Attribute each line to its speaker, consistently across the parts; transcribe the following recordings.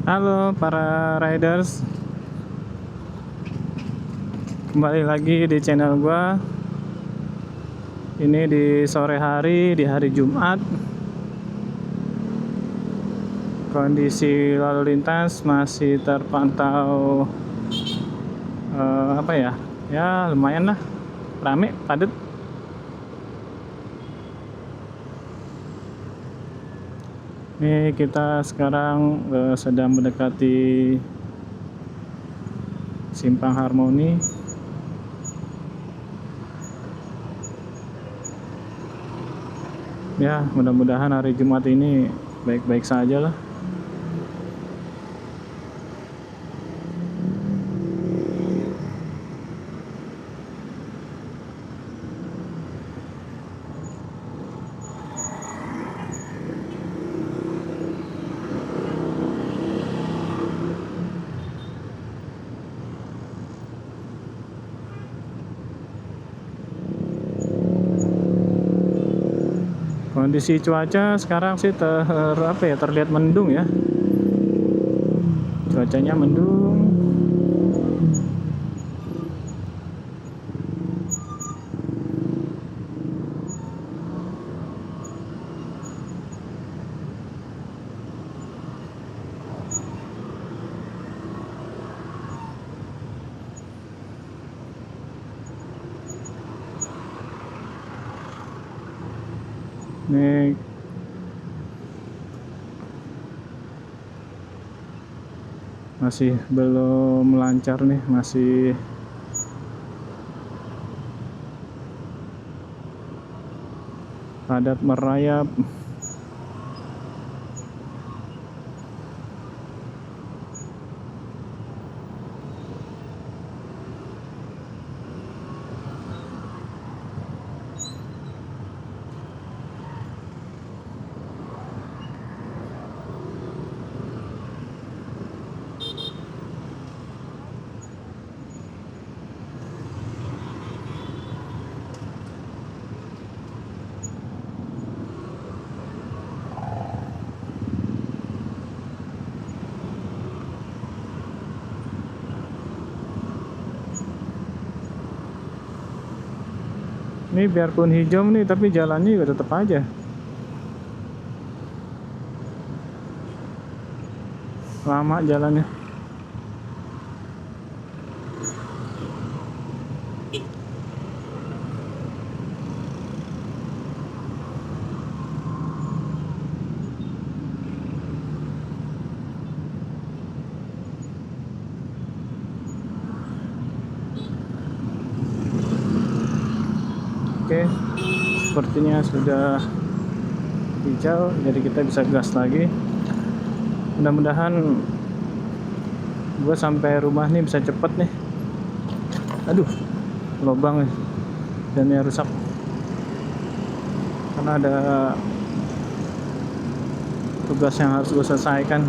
Speaker 1: Halo para riders, kembali lagi di channel gua. Ini di sore hari, di hari Jumat. Kondisi lalu lintas masih terpantau apa ya? Ya lumayan lah, rame, padat. Ini kita sekarang sedang mendekati Simpang Harmoni. Ya, mudah-mudahan hari Jumat ini baik-baik saja lah. Kondisi cuaca sekarang sih terlihat mendung ya. Cuacanya mendung. Ini masih belum lancar nih, masih padat merayap. Ini biarpun hijau nih, tapi jalannya juga tetap aja lama jalannya. Oke, sepertinya sudah hijau, jadi kita bisa gas lagi. Mudah-mudahan gue sampai rumah nih bisa cepet nih. Aduh, lubang nih, dan ya rusak karena ada tugas yang harus gue selesaikan.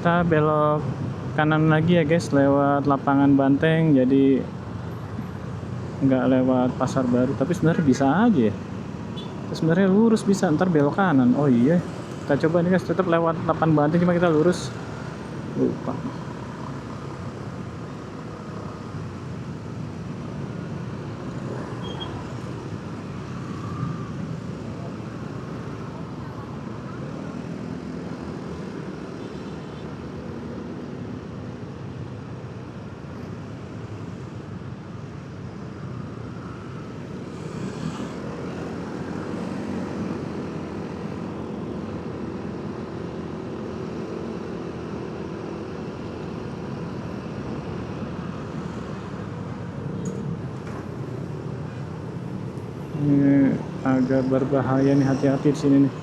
Speaker 1: Kita belok kanan lagi ya guys, lewat lapangan Banteng, jadi nggak lewat Pasar Baru. Tapi sebenarnya bisa aja ya, sebenarnya lurus bisa, ntar belok kanan. Oh iya, kita coba nih guys, tetap lewat lapangan Banteng, cuma kita lurus, lupa. Ini agak berbahaya nih, hati-hati di sini nih.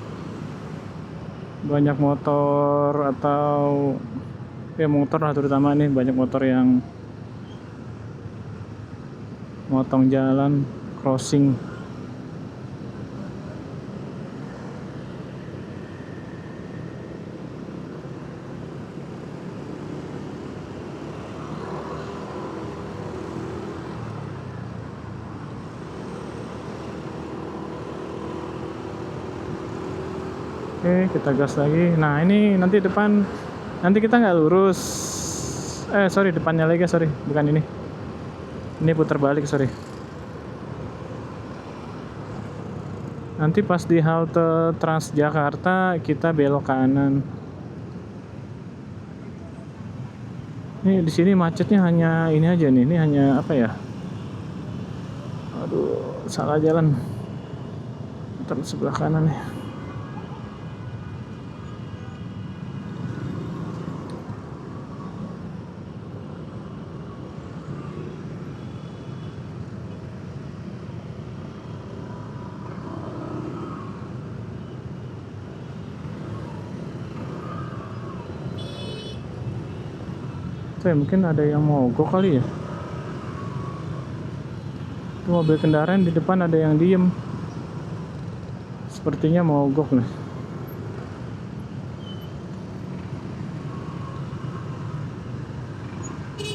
Speaker 1: Banyak motor atau ya motor lah, terutama nih banyak motor yang motong jalan, crossing. Oke, kita gas lagi. Nah, ini nanti depan, nanti kita nggak lurus. Sorry, depannya lagi, sorry, bukan ini. Ini putar balik, sorry. Nanti pas di halte Transjakarta kita belok kanan. Ini di sini macetnya hanya ini aja nih. Ini hanya apa ya? Aduh, salah jalan. Terus sebelah kanan nih. Mungkin ada yang mogok kali ya. Itu mobil kendaraan di depan ada yang diem. Sepertinya mogok nih.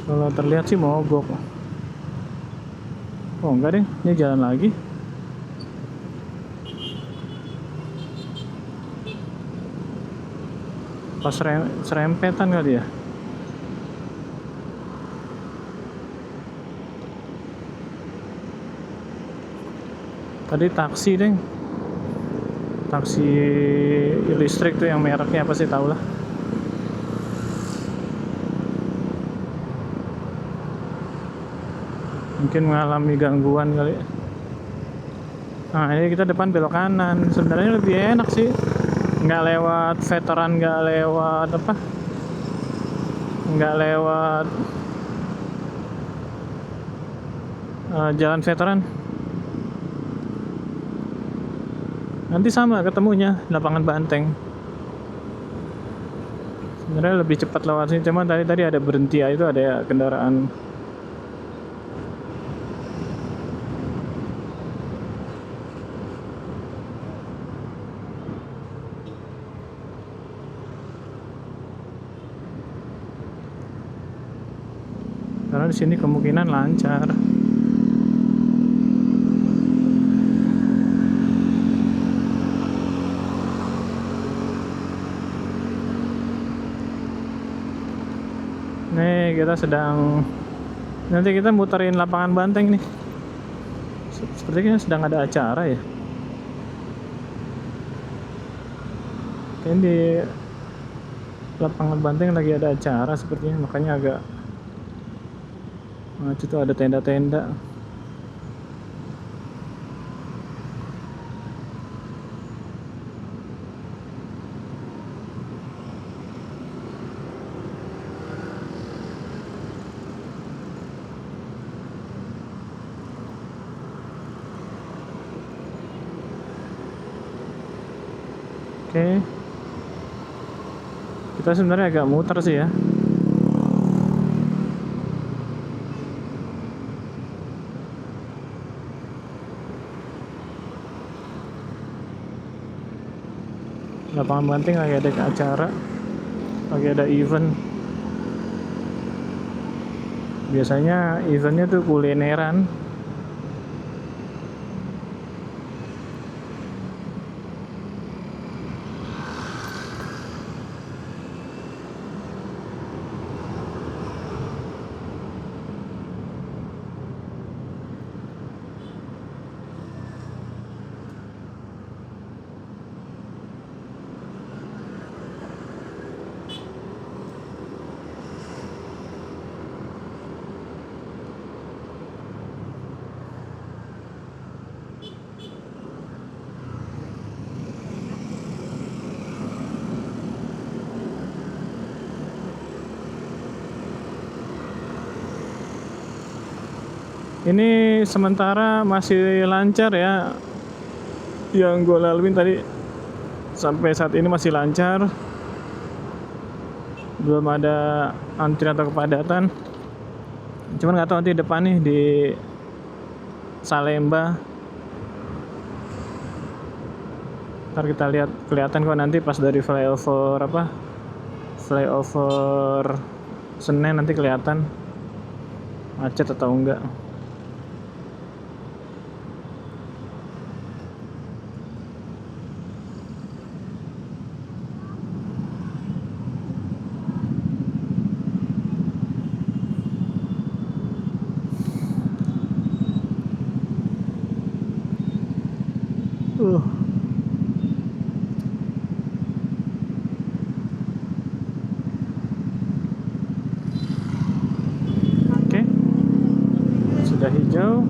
Speaker 1: Kalau terlihat sih mogok. Oh enggak deh, ini jalan lagi. Pas serempetan kali ya. Tadi taksi deng, taksi listrik tuh yang mereknya apa sih, tau lah. Mungkin mengalami gangguan kali. Nah ini kita depan belok kanan. Sebenarnya lebih enak sih, nggak lewat veteran, nggak lewat apa, nggak lewat jalan veteran. Nanti sama ketemunya lapangan Banteng. Sebenarnya lebih cepat lewat sini, cuman tadi ada berhenti ya, itu ada kendaraan. Karena di sini kemungkinan lancar. Nih kita sedang, nanti kita muterin lapangan Banteng nih. Sepertinya sedang ada acara ya. Kayaknya di lapangan Banteng lagi ada acara sepertinya, makanya agak macet tuh, ada tenda-tenda. Oke. Kita sebenarnya agak muter sih ya. Lapangan Banteng lagi ada acara, lagi ada event. Biasanya eventnya tuh kulineran. Ini sementara masih lancar ya, yang gue laluin tadi sampai saat ini masih lancar, belum ada antrian atau kepadatan. Cuman nggak tahu nanti depan nih di Salemba, ntar kita lihat, kelihatan kok nanti pas dari flyover Senen, nanti kelihatan macet atau enggak. hijau.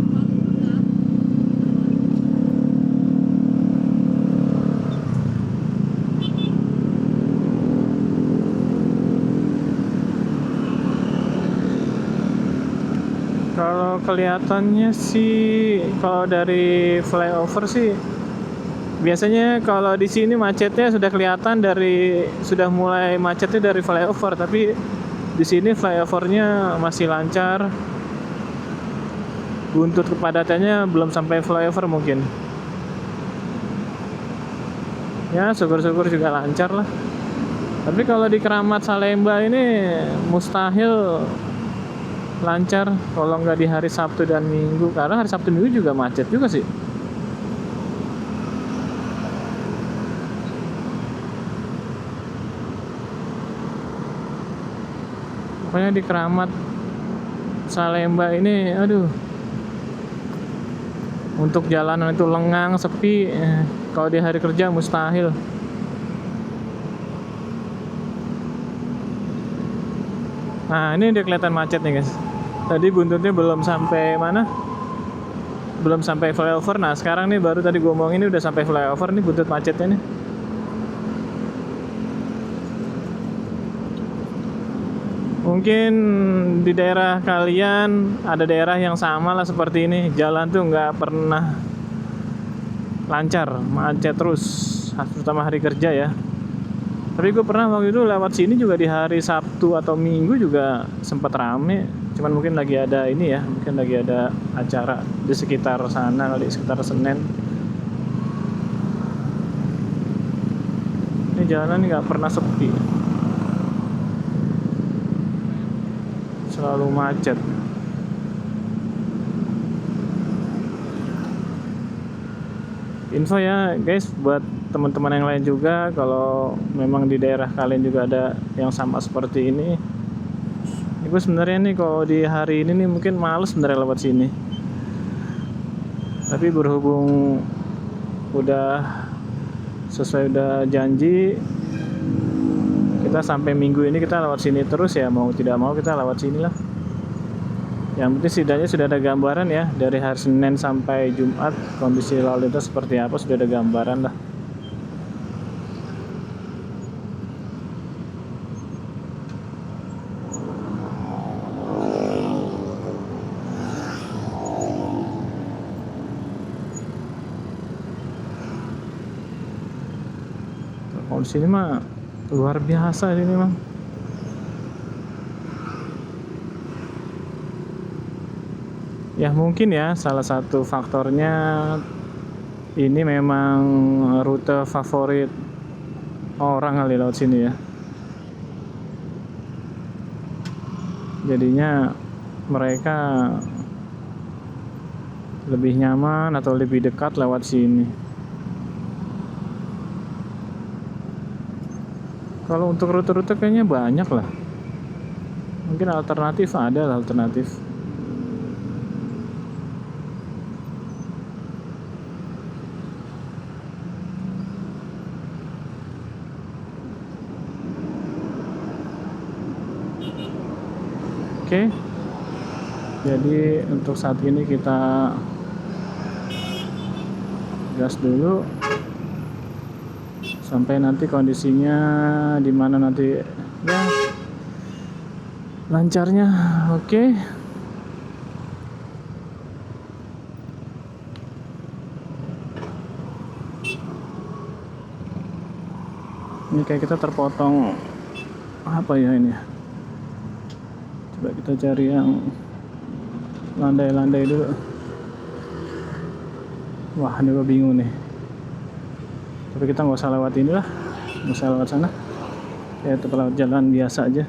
Speaker 1: Kalau kelihatannya sih, kalau dari flyover sih, biasanya kalau di sini macetnya sudah kelihatan sudah mulai macetnya dari flyover, tapi di sini flyovernya masih lancar. Buntut kepadatannya belum sampai flyover mungkin. Ya, syukur-syukur juga lancar lah. Tapi kalau di Keramat Salemba ini mustahil lancar kalau nggak di hari Sabtu dan Minggu, karena hari Sabtu Minggu juga macet juga sih. Pokoknya di Keramat Salemba ini, aduh, untuk jalanan itu lengang, sepi. Kalau di hari kerja mustahil. Nah, ini udah kelihatan macet nih guys. Tadi buntutnya belum sampai mana? Belum sampai flyover. Nah, sekarang nih baru tadi gue ngomong ini udah sampai flyover nih buntut macetnya nih. Mungkin di daerah kalian ada daerah yang sama lah seperti ini. Jalan tuh nggak pernah lancar, macet terus, terutama hari kerja ya. Tapi gue pernah waktu itu lewat sini juga di hari Sabtu atau Minggu juga sempat rame. Cuman mungkin lagi ada ini ya, mungkin lagi ada acara di sekitar sana kali, sekitar Senen. Ini jalan nggak pernah sepi, selalu macet. Info ya guys buat teman-teman yang lain juga, kalau memang di daerah kalian juga ada yang sama seperti ini. Gue sebenarnya nih kalau di hari ini nih mungkin males sebenarnya lewat sini. Tapi berhubung udah sesuai udah janji, kita sampai minggu ini kita lewat sini terus ya, mau tidak mau kita lewat sini lah. Yang penting setidaknya sudah ada gambaran ya, dari hari Senin sampai Jumat kondisi lalu lintas seperti apa, sudah ada gambaran lah. Kalau di sini mah luar biasa ini mah. Ya mungkin ya salah satu faktornya ini memang rute favorit orang kali lewat sini ya. Jadinya mereka lebih nyaman atau lebih dekat lewat sini. Kalau untuk rute-rute kayaknya banyak lah. Mungkin alternatif ada lah, alternatif. Oke. Jadi untuk saat ini kita gas dulu sampai nanti kondisinya di mana nanti ya lancarnya. Oke. Ini kayak kita terpotong apa ya ini? Coba kita cari yang landai-landai dulu. Wah, ini gue bingung nih. Tapi kita nggak usah lewat ini lah, nggak usah lewat sana. Ya, tetap lewat jalan biasa aja.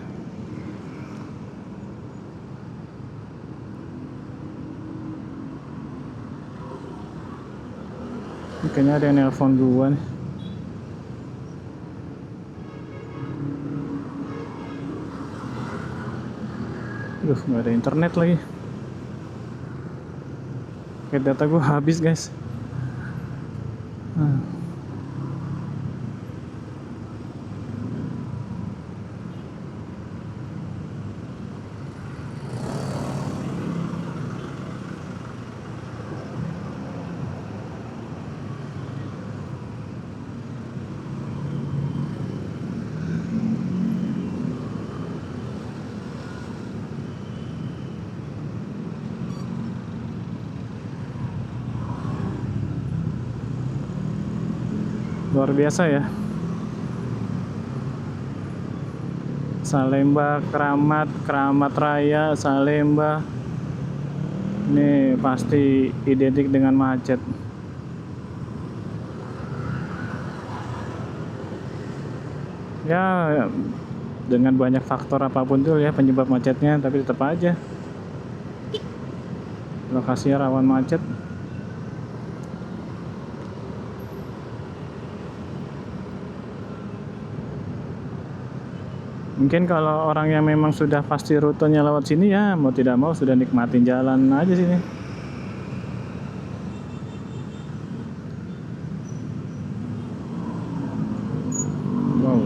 Speaker 1: Kayaknya ada yang nelpon gue nih. Aduh, nggak ada internet lagi. Kayak data gue habis guys. luar biasa ya. Salemba, Keramat Raya, Salemba. Ini pasti identik dengan macet. Ya, dengan banyak faktor apapun tuh ya penyebab macetnya, tapi tetap aja lokasinya rawan macet. Mungkin kalau orang yang memang sudah pasti rutenya lewat sini ya mau tidak mau sudah nikmatin jalan aja sini. Wow.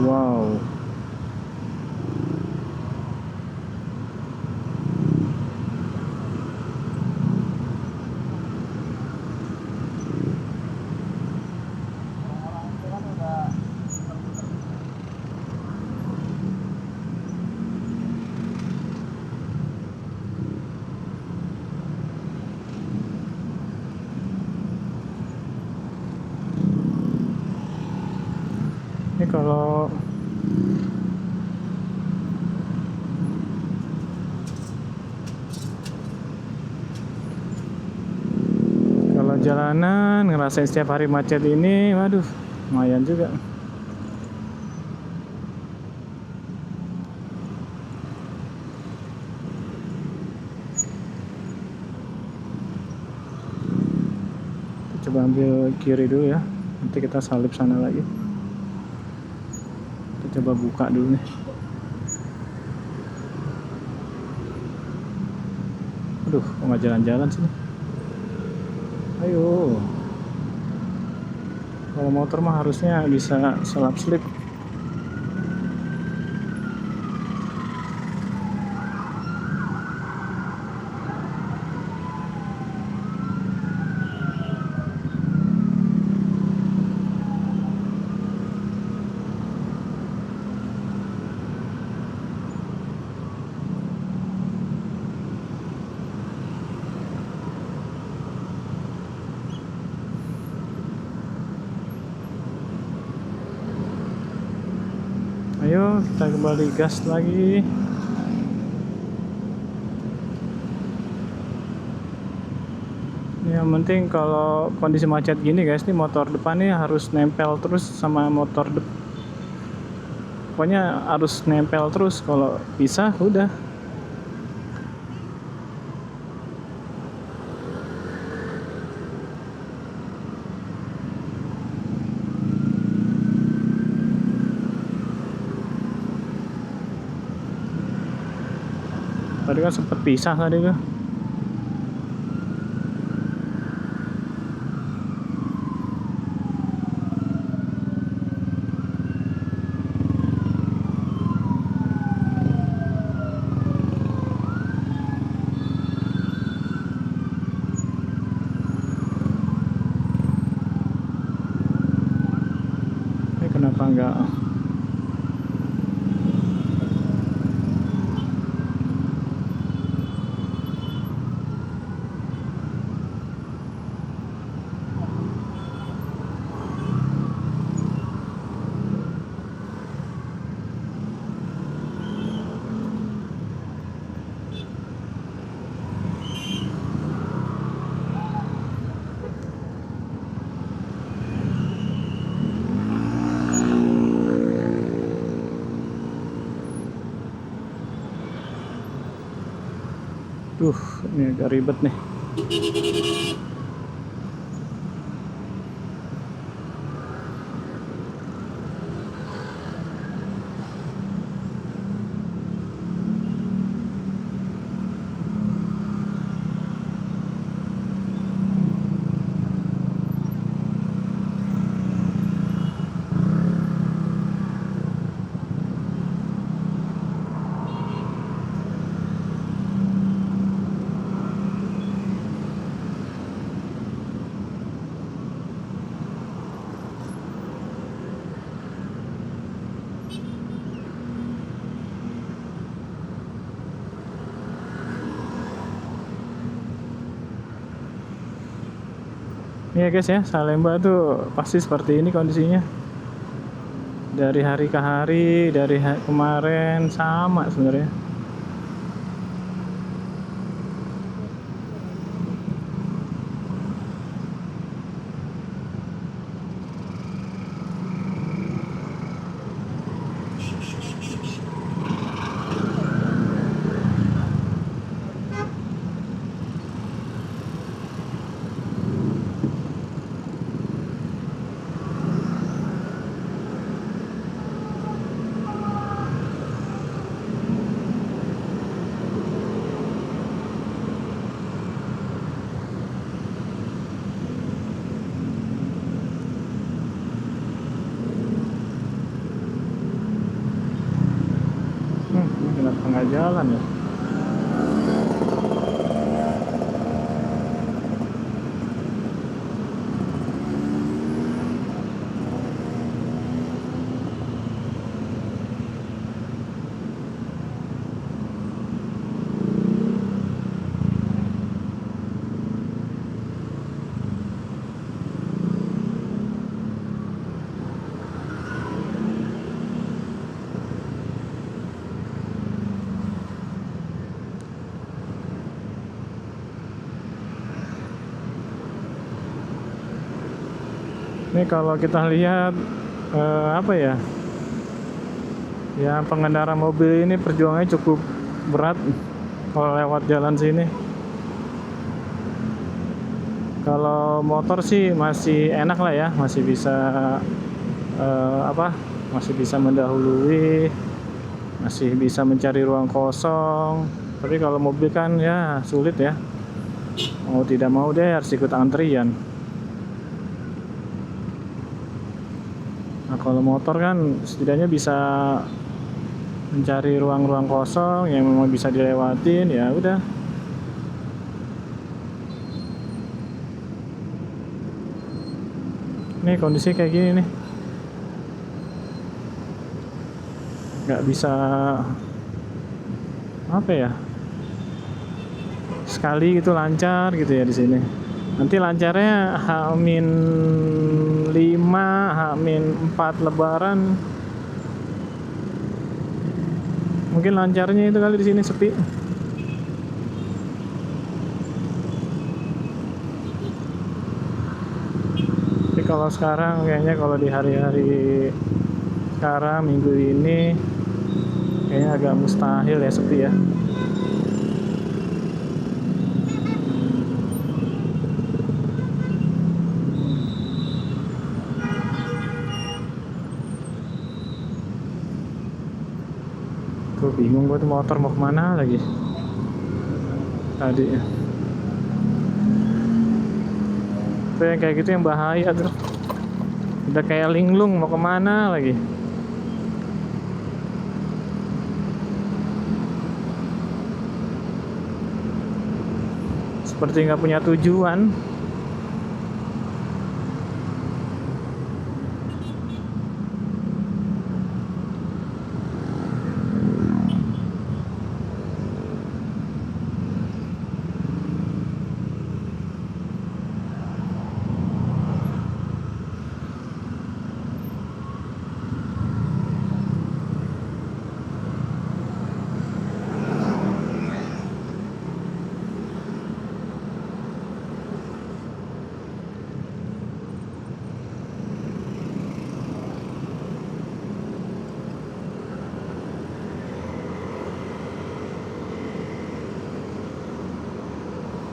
Speaker 1: Wow. Ini kalau jalanan ngerasain setiap hari macet ini, waduh, lumayan juga. Coba ambil kiri dulu ya, nanti kita salip sana lagi. Kita coba buka dulu nih. Aduh, kok nggak jalan-jalan sini? Ayo. Kalau motor mah harusnya bisa selap-selip. Ayo kita kembali gas lagi. Yang penting kalau kondisi macet gini guys, nih motor depannya harus nempel terus sama motor pokoknya harus nempel terus. Kalau bisa udah. Tadi kan sempet pisah tadi tuh. Ini kenapa enggak? Ini agak ribet nih. Ya guys ya, Salemba tuh pasti seperti ini kondisinya. Dari hari ke hari, dari kemarin sama sebenarnya. Ini kenapa nggak jalan ya? Ini kalau kita lihat apa ya? Ya pengendara mobil ini perjuangannya cukup berat kalau lewat jalan sini. Kalau motor sih masih enak lah ya, masih bisa masih bisa mendahului, masih bisa mencari ruang kosong. Tapi kalau mobil kan ya sulit ya. Mau tidak mau deh harus ikut antrian. Nah kalau motor kan setidaknya bisa mencari ruang-ruang kosong yang memang bisa dilewatin, ya udah. Nih kondisi kayak gini nih, nggak bisa apa ya, sekali gitu lancar gitu ya di sini. Nanti lancarnya H-5, H-4 Lebaran. Mungkin lancarnya itu kali di sini sepi. Tapi kalau sekarang kayaknya kalau di hari-hari sekarang minggu ini kayaknya agak mustahil ya sepi ya. Gue bingung gue tuh motor mau kemana lagi tadi ya. Tuh yang kayak gitu yang bahaya tuh. Udah kayak linglung mau kemana lagi. Seperti nggak punya tujuan.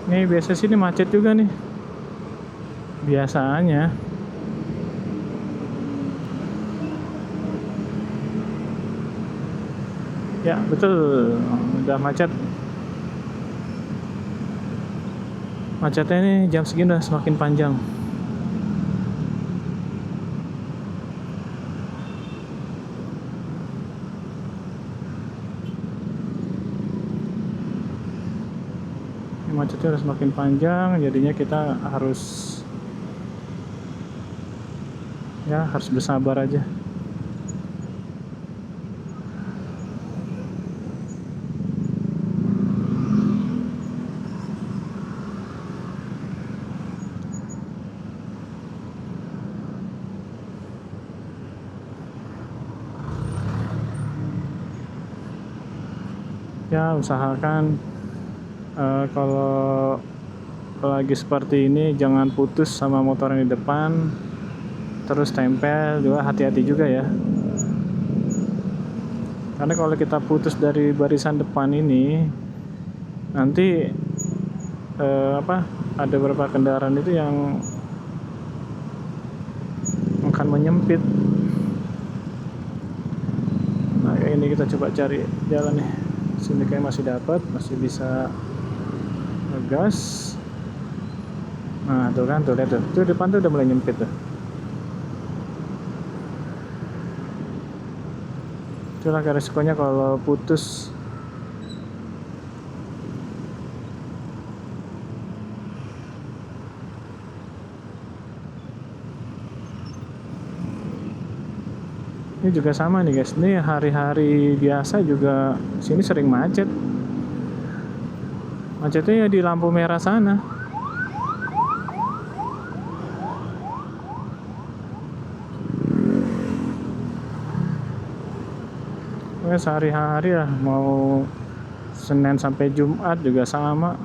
Speaker 1: Nih biasa sini macet juga nih. Biasanya. Ya betul, udah macet. Macetnya ini jam segini udah semakin panjang. Macetnya udah semakin panjang, jadinya kita harus bersabar aja. Ya usahakan kalau lagi seperti ini jangan putus sama motor yang di depan, terus tempel juga, hati-hati juga ya, karena kalau kita putus dari barisan depan ini nanti ada beberapa kendaraan itu yang akan menyempit. Nah ini kita coba cari jalan nih, sini kayak masih dapat, masih bisa ngegas. Nah tuh kan, tuh lihat tuh depan tuh udah mulai nyempit tuh. Itulah resikonya kalau putus. Ini juga sama nih guys, ini hari-hari biasa juga sini sering macet. Macetnya ya di lampu merah sana. Sehari-hari lah, mau Senin sampai Jumat juga sama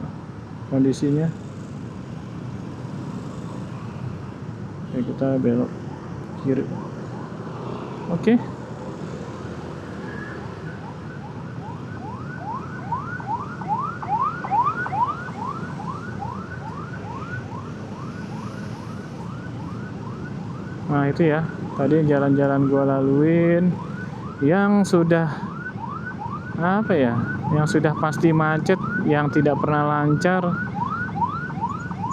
Speaker 1: kondisinya. Oke, kita belok kiri. Oke. Nah itu ya, tadi jalan-jalan gua laluin yang sudah yang sudah pasti macet, yang tidak pernah lancar.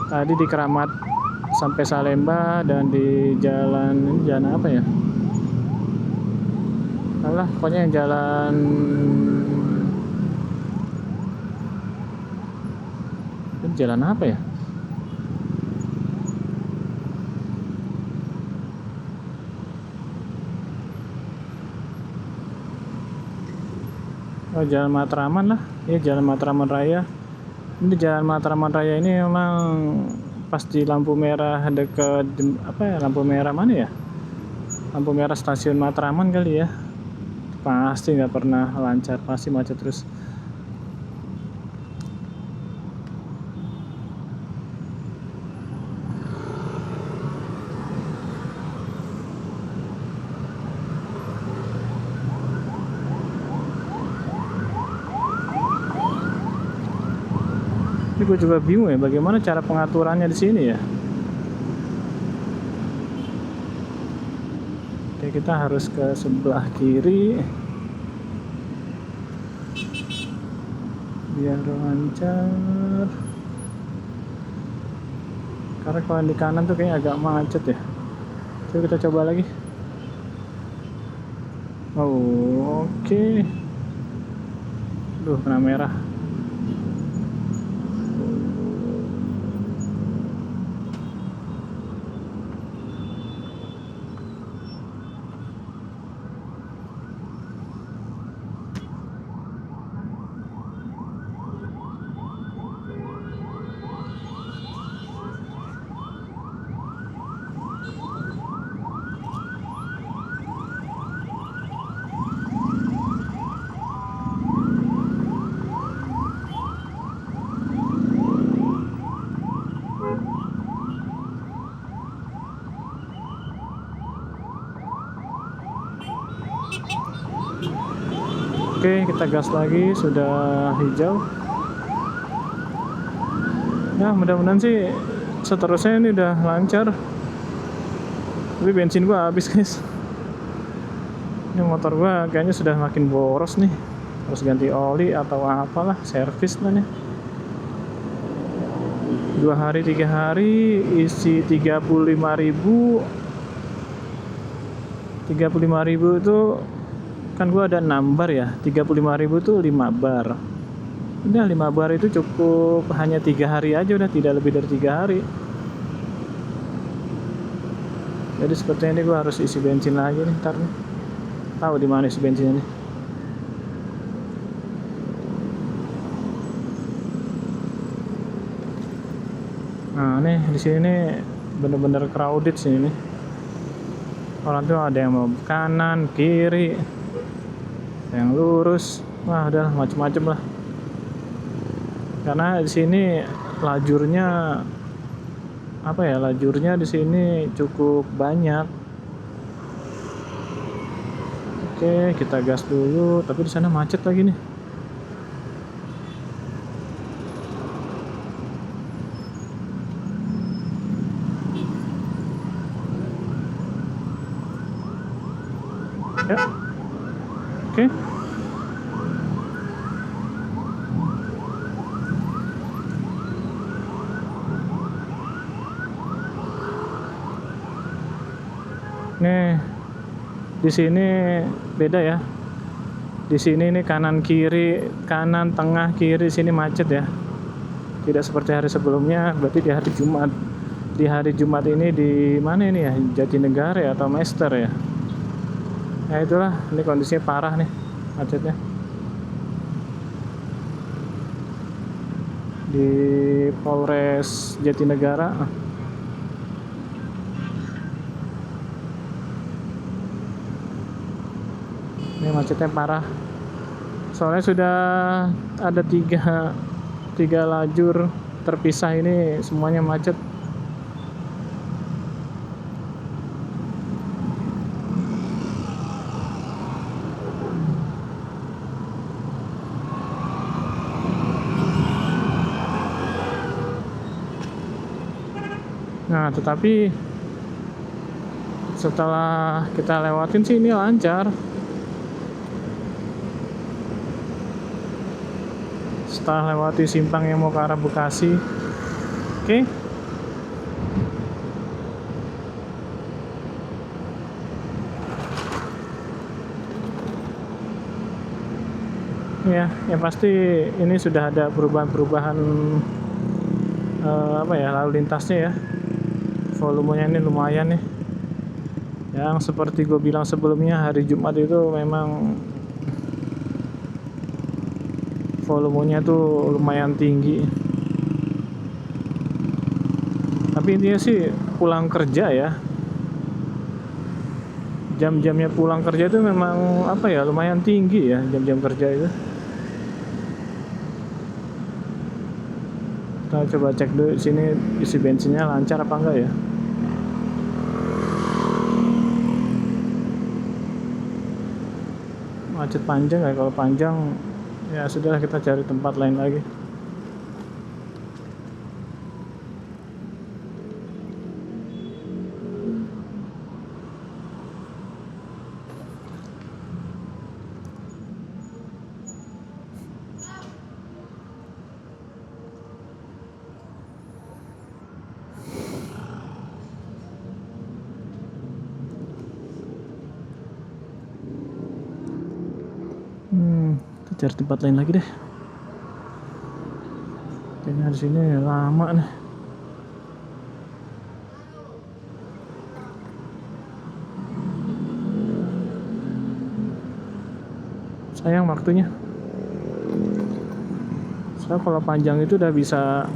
Speaker 1: Tadi di Keramat sampai Salemba, dan di jalan apa ya? Alah, pokoknya yang jalan apa ya? Oh, Jalan Matraman lah. Ya, Jalan Matraman Raya. Ini Jalan Matraman Raya ini memang pas di lampu merah dekat lampu merah mana ya? Lampu merah stasiun Matraman kali ya. Pasti nggak pernah lancar, pasti macet terus. Ini gue juga bingung ya, bagaimana cara pengaturannya di sini ya. Oke, kita harus ke sebelah kiri biar lancar. Karena kalau di kanan tuh kayaknya agak macet ya. Coba kita coba lagi. Oh, oke. Duh, kena merah. Oke, kita gas lagi, sudah hijau. Ya, mudah-mudahan sih seterusnya ini udah lancar. Tapi bensin gua habis, guys. Ini motor gua kayaknya sudah makin boros nih. Harus ganti oli atau apalah, servis lah nih. 2 hari 3 hari isi 35.000. 35.000 itu kan gua ada 6 bar ya, 35.000 tuh 5 bar. Udah 5 bar itu cukup hanya 3 hari aja, udah tidak lebih dari 3 hari. Jadi sepertinya ini gua harus isi bensin lagi nih, ntar nih. Tahu di mana isi bensinnya nih. Nah nih di sini bener-bener crowded sih ini. Orang tuh ada yang mau kanan, kiri, yang lurus. Wah, udah macem-macem lah. Karena di sini lajurnya apa ya? Lajurnya di sini cukup banyak. Oke, kita gas dulu. Tapi di sana macet lagi nih. Ya, oke. Nih, di sini beda ya. Di sini nih kanan kiri, kanan tengah kiri sini macet ya. Tidak seperti hari sebelumnya. Berarti di hari Jumat. Di hari Jumat ini di mana ini ya? Jatinegara ya, atau Mester ya? Ya itulah, ini kondisinya parah nih macetnya. Di Polres Jatinegara. Ini macetnya parah. Soalnya sudah ada tiga lajur terpisah, ini semuanya macet. Nah, tetapi setelah kita lewatin sih ini lancar. Setelah lewati simpang yang mau ke arah Bekasi. Oke. Ya, yang pasti ini sudah ada perubahan-perubahan apa ya, lalu lintasnya ya. Volumenya ini lumayan nih. Yang seperti gue bilang sebelumnya, hari Jumat itu memang volumenya tuh lumayan tinggi. Tapi intinya sih pulang kerja ya, jam-jamnya pulang kerja itu memang apa ya, lumayan tinggi ya jam-jam kerja itu. Kita coba cek dulu sini isi bensinnya lancar apa enggak ya. Macet panjang ya, kalau panjang ya sudahlah, kita cari tempat lain lagi. Kita cari tempat lain lagi deh. Kayaknya di sini lama nih. Sayang waktunya. Soalnya kalau panjang itu udah bisa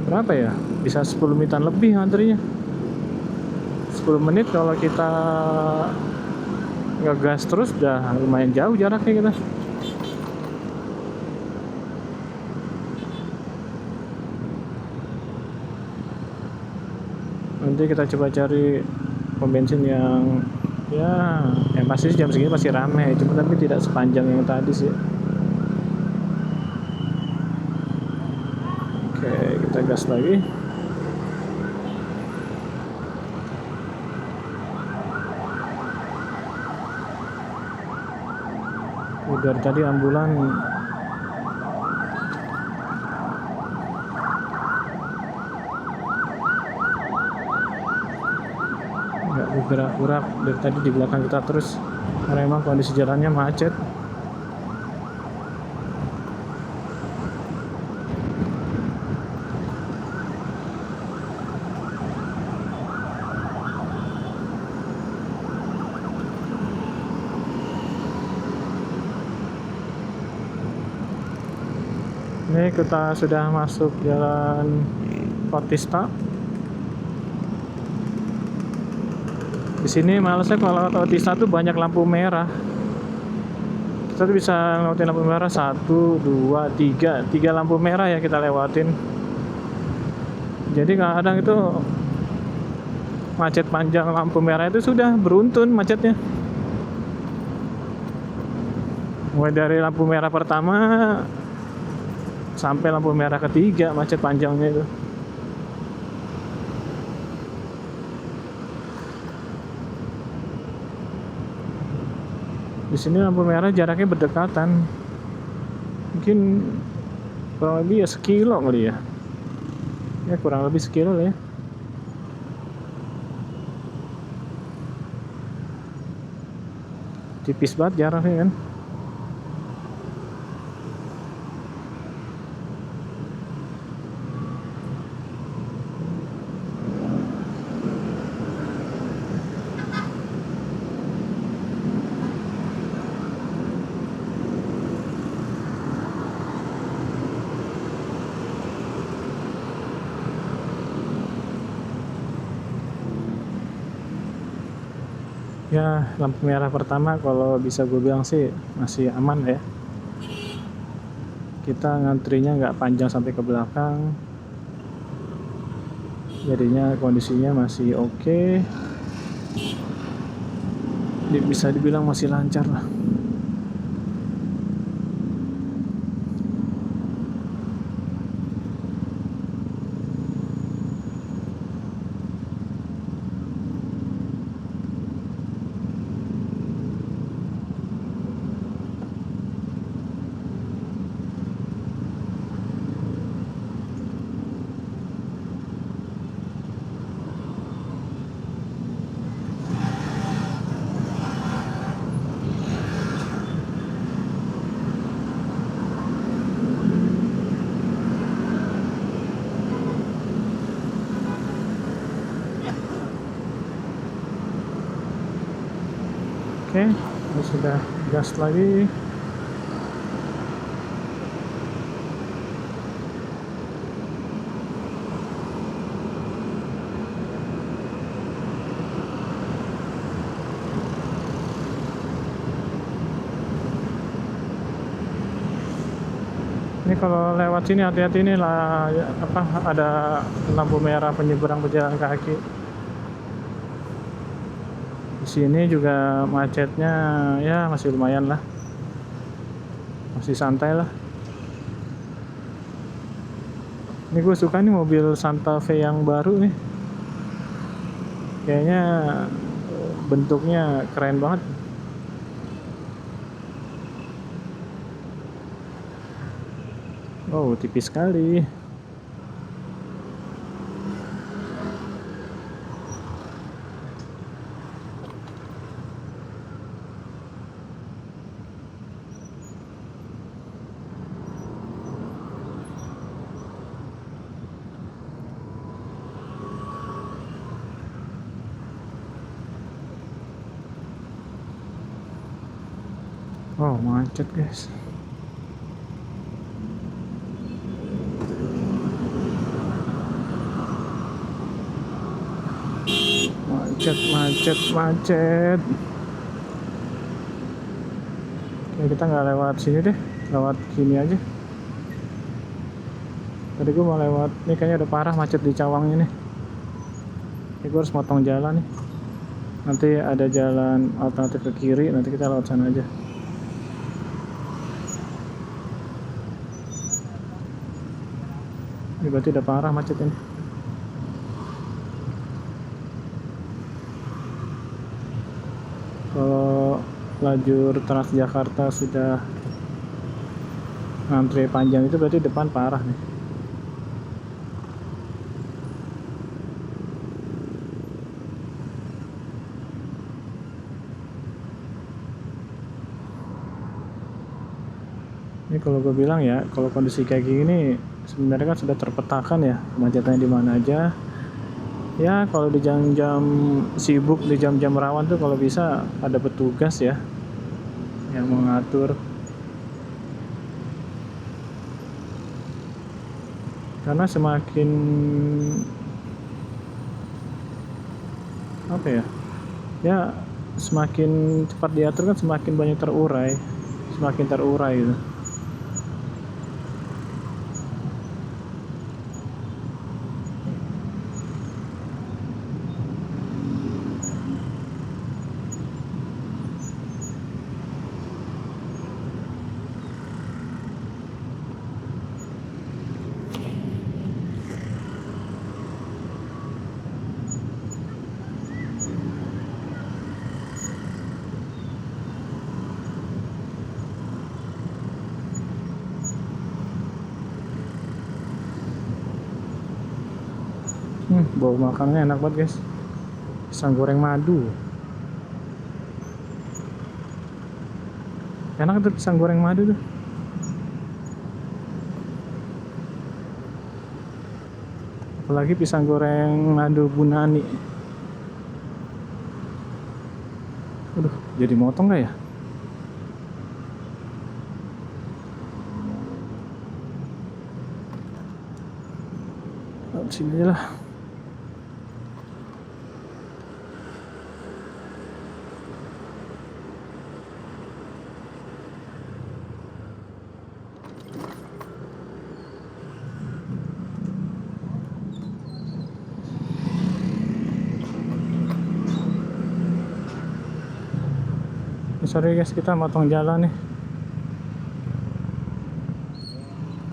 Speaker 1: berapa ya? Bisa 10 menitan lebih antrinya. 10 menit kalau kita ngegas terus udah lumayan jauh jaraknya kita. Nanti kita coba cari pom bensin yang yang pasti jam segini pasti rame, cuma tapi tidak sepanjang yang tadi sih. Oke, kita gas lagi. Dari tadi ambulan nggak bergerak-gerak dari tadi di belakang kita terus, karena emang kondisi jalannya macet. Ini kita sudah masuk jalan Otista. Di sini malesnya kalau Otista tuh banyak lampu merah. Kita tuh bisa lewatin lampu merah 1, 2, 3 lampu merah ya kita lewatin. Jadi kadang itu macet panjang lampu merah itu sudah beruntun macetnya. Mulai dari lampu merah pertama sampai lampu merah ketiga macet panjangnya itu. Di sini lampu merah jaraknya berdekatan. Mungkin kurang lebih ya sekilo kali ya. Ya kurang lebih sekilo lah ya. Tipis banget jaraknya kan. Ya lampu merah pertama kalau bisa gue bilang sih masih aman ya. Kita ngantrinya nggak panjang sampai ke belakang, jadinya kondisinya masih oke. Bisa dibilang masih lancar lah. Oke, ini sudah gas lagi. Ini kalau lewat sini hati-hati nih lah, ada lampu merah penyeberang pejalan kaki. Di sini juga macetnya ya masih lumayan lah, masih santai lah. Ini gue suka nih mobil Santa Fe yang baru nih, kayaknya bentuknya keren banget. Oh tipis sekali. Oh macet guys. Macet. Oke, kita nggak lewat sini deh, lewat sini aja. Tadi gue mau lewat, nih kayaknya udah parah macet di Cawang ini. Ini gue harus motong jalan nih. Nanti ada jalan alternatif ke kiri, nanti kita lewat sana aja. Ini berarti udah parah macet ini. Kalau lajur Transjakarta sudah ngantri panjang itu berarti depan parah nih. Ini kalau gue bilang ya, kalau kondisi kayak gini sebenarnya kan sudah terpetakan ya kemacetannya di mana aja. Ya kalau di jam-jam sibuk, di jam-jam rawan tuh kalau bisa ada petugas ya yang mengatur. Karena semakin apa ya, ya semakin cepat diatur kan semakin banyak terurai, semakin terurai gitu. Bau makannya enak banget guys, pisang goreng madu. Enak tuh pisang goreng madu tuh. Apalagi pisang goreng madu Bu Nani. Aduh, jadi motong gak ya? Sini aja lah. Sorry guys, kita motong jalan nih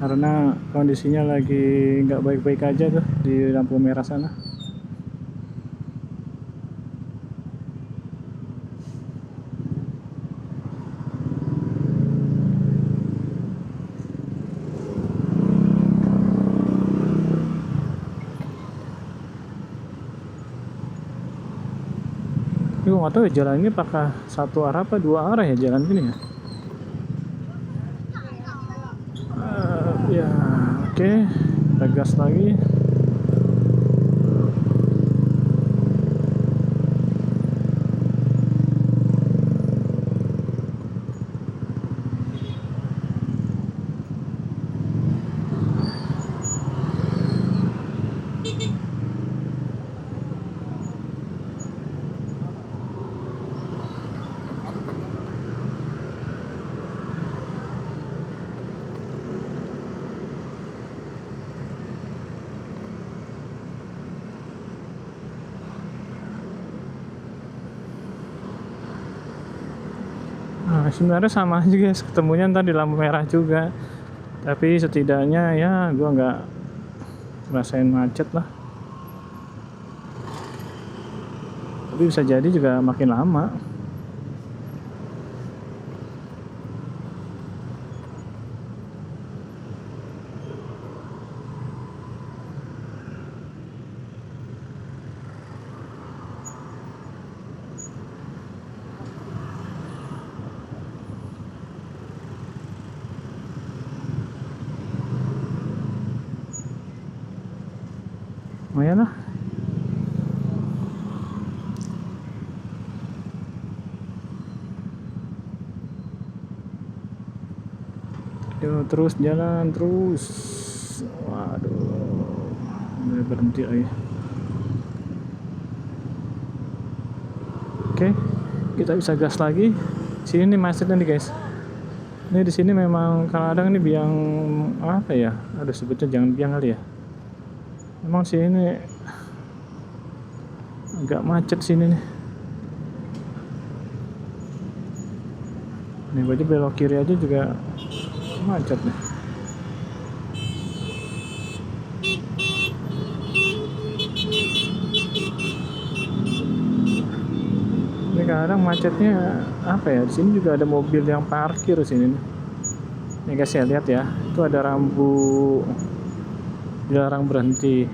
Speaker 1: karena kondisinya lagi nggak baik-baik aja tuh di lampu merah sana. Gue nggak tahu ya jalan ini apakah satu arah apa dua arah ya jalan ini ya. Ya oke, kita gas lagi. Nah, sebenarnya sama aja guys, ketemunya ntar di lampu merah juga. Tapi setidaknya ya gua nggak ngerasain macet lah. Tapi bisa jadi juga makin lama. Lumayan lah. Yuk, terus jalan terus. Waduh, mulai berhenti lagi. Oke, kita bisa gas lagi. Sini nih macetnya nih guys. Ini di sini memang kadang ini biang apa ya? Aduh, sebutnya jangan biang kali ya. Emang sini agak macet sini nih. Nih berarti belok kiri aja juga macet nih. Ini kadang macetnya apa ya? Di sini juga ada mobil yang parkir di sini nih. Nih guys ya, lihat ya. Itu ada rambu dilarang berhenti.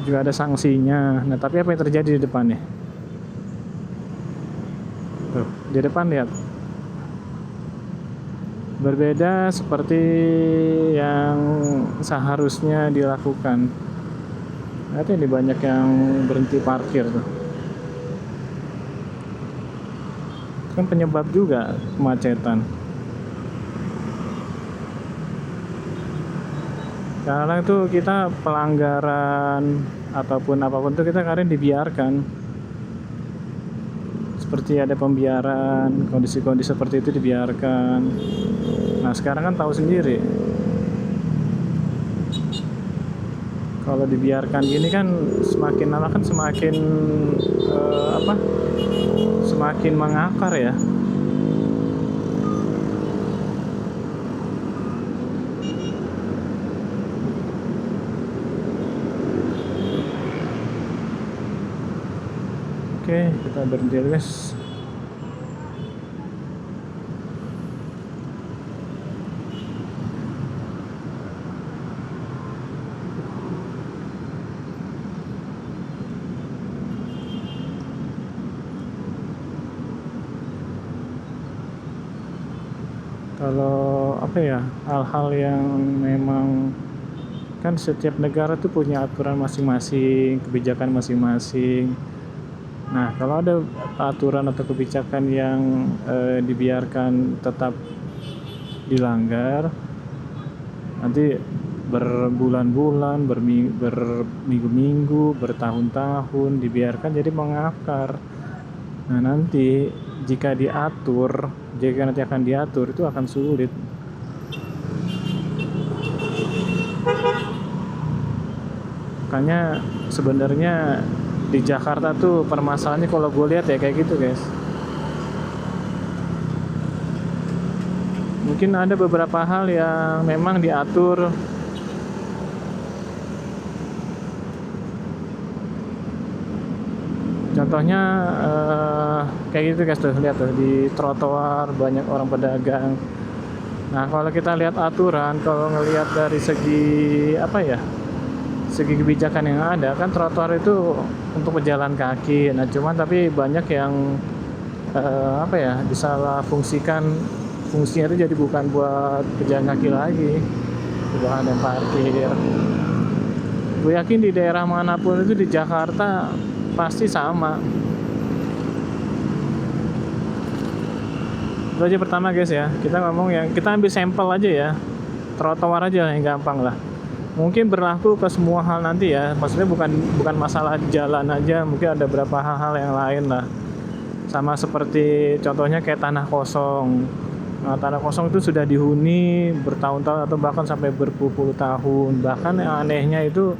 Speaker 1: Juga ada sanksinya. Nah, tapi apa yang terjadi di depan nih? Tuh, di depan lihat. Berbeda seperti yang seharusnya dilakukan. Lihat ini banyak yang berhenti parkir tuh. Kan penyebab juga kemacetan. Karena itu kita pelanggaran ataupun apapun itu kita kadang dibiarkan seperti ada pembiaran, kondisi-kondisi seperti itu dibiarkan. Nah sekarang kan tahu sendiri, kalau dibiarkan gini kan semakin lama kan semakin semakin mengakar ya. Oke, kita berhenti dulu guys. Kalau apa ya, hal-hal yang memang kan setiap negara tuh punya aturan masing-masing, kebijakan masing-masing. Nah, kalau ada aturan atau kebijakan yang dibiarkan tetap dilanggar, nanti berbulan-bulan, berminggu-minggu, bertahun-tahun dibiarkan jadi mengakar. Nah, nanti jika nanti akan diatur itu akan sulit. Makanya sebenarnya di Jakarta tuh permasalahannya kalau gue lihat ya kayak gitu guys. Mungkin ada beberapa hal yang memang diatur, contohnya kayak gitu guys, tuh lihat tuh di trotoar banyak orang pedagang. Nah kalau kita lihat aturan, kalau ngelihat dari segi segi kebijakan yang ada kan, trotoar itu untuk pejalan kaki. Nah cuman tapi banyak yang disalah fungsikan, fungsinya itu jadi bukan buat pejalan kaki lagi, bukan yang parkir. Gue yakin di daerah manapun itu di Jakarta pasti sama. Itu aja pertama guys ya, kita ambil sampel aja ya, trotoar aja yang gampang lah. Mungkin berlaku ke semua hal nanti ya, maksudnya bukan masalah jalan aja, mungkin ada beberapa hal-hal yang lain lah. Sama seperti contohnya kayak tanah kosong. Nah, tanah kosong itu sudah dihuni bertahun-tahun atau bahkan sampai berpuluh-puluh tahun. Bahkan yang anehnya itu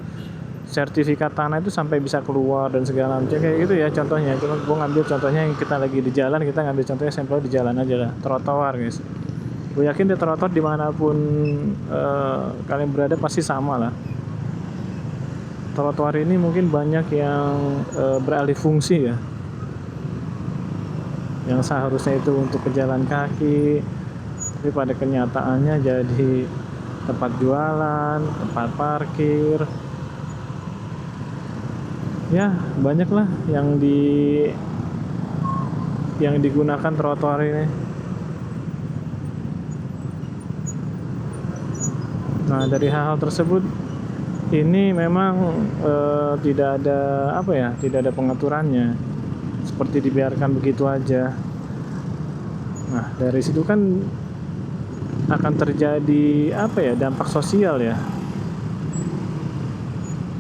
Speaker 1: sertifikat tanah itu sampai bisa keluar dan segala macam kayak gitu ya contohnya. Cuma gue ngambil contohnya yang kita lagi di jalan, kita ngambil contohnya sampel di jalan aja lah, trotoar guys. Gue yakin di trotoar dimanapun kalian berada pasti sama lah. Trotoar ini mungkin banyak yang beralih fungsi ya, yang seharusnya itu untuk pejalan kaki, tapi pada kenyataannya jadi tempat jualan, tempat parkir. Ya banyak lah yang digunakan trotoar ini. Nah dari hal-hal tersebut ini memang tidak ada pengaturannya, seperti dibiarkan begitu aja. Nah dari situ kan akan terjadi dampak sosial ya.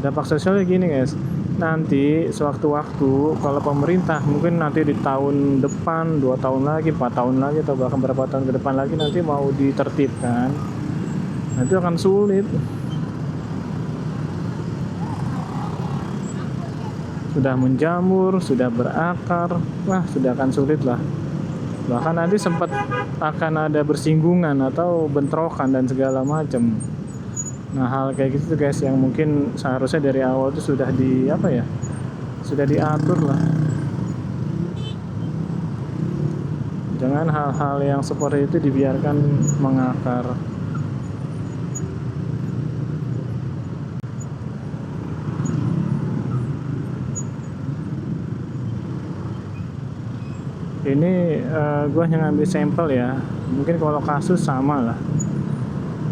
Speaker 1: Dampak sosialnya gini guys, nanti sewaktu-waktu kalau pemerintah mungkin nanti di tahun depan, 2 tahun lagi, 4 tahun lagi, atau bahkan berapa tahun ke depan lagi nanti mau ditertibkan, nanti akan sulit. Sudah menjamur, sudah berakar, sudah akan sulit lah. Bahkan nanti sempat akan ada bersinggungan atau bentrokan dan segala macam. Nah hal kayak gitu guys yang mungkin seharusnya dari awal itu sudah sudah diatur lah. Jangan hal-hal yang seperti itu dibiarkan mengakar. Ini gue hanya ngambil sampel ya, mungkin kalau kasus sama lah.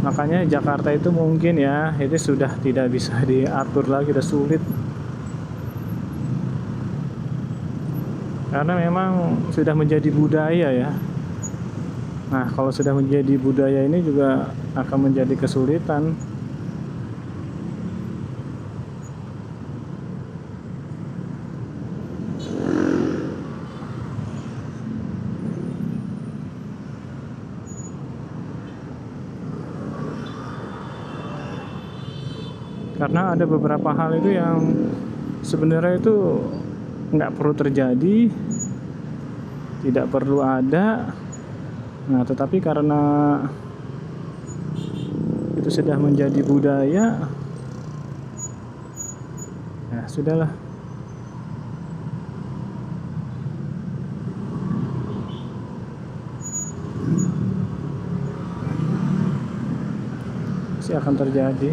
Speaker 1: Makanya Jakarta itu mungkin ya itu sudah tidak bisa diatur lagi, sudah sulit. Karena memang sudah menjadi budaya ya. Nah kalau sudah menjadi budaya ini juga akan menjadi kesulitan. karena ada beberapa hal itu yang sebenarnya itu nggak perlu terjadi, tidak perlu ada. Nah, tetapi karena itu sudah menjadi budaya, ya sudahlah. Pasti akan terjadi.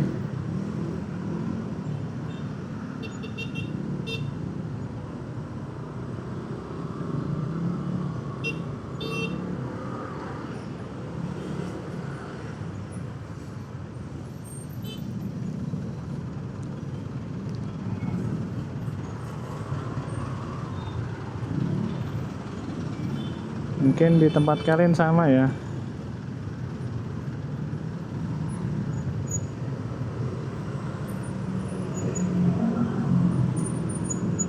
Speaker 1: Mungkin di tempat kalian sama ya.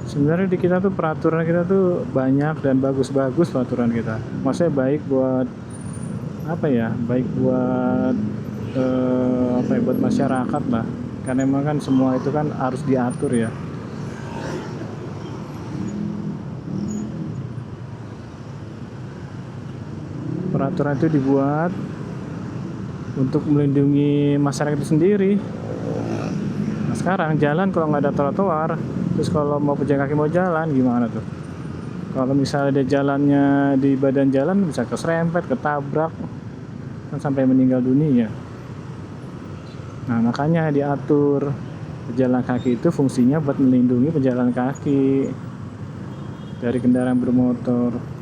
Speaker 1: Sebenarnya di kita tuh peraturan kita tuh banyak dan bagus-bagus peraturan kita. Maksudnya baik buat apa ya? Baik buat apa ya, buat masyarakat lah. Karena emang kan semua itu kan harus diatur ya. Peraturan itu dibuat untuk melindungi masyarakat itu sendiri. Nah, sekarang jalan kalau nggak ada trotoar, terus kalau mau pejalan kaki mau jalan gimana tuh? Kalau misalnya ada jalannya di badan jalan bisa keserempet, ketabrak, kan sampai meninggal dunia. Nah, makanya diatur. Pejalan kaki itu fungsinya buat melindungi pejalan kaki dari kendaraan bermotor.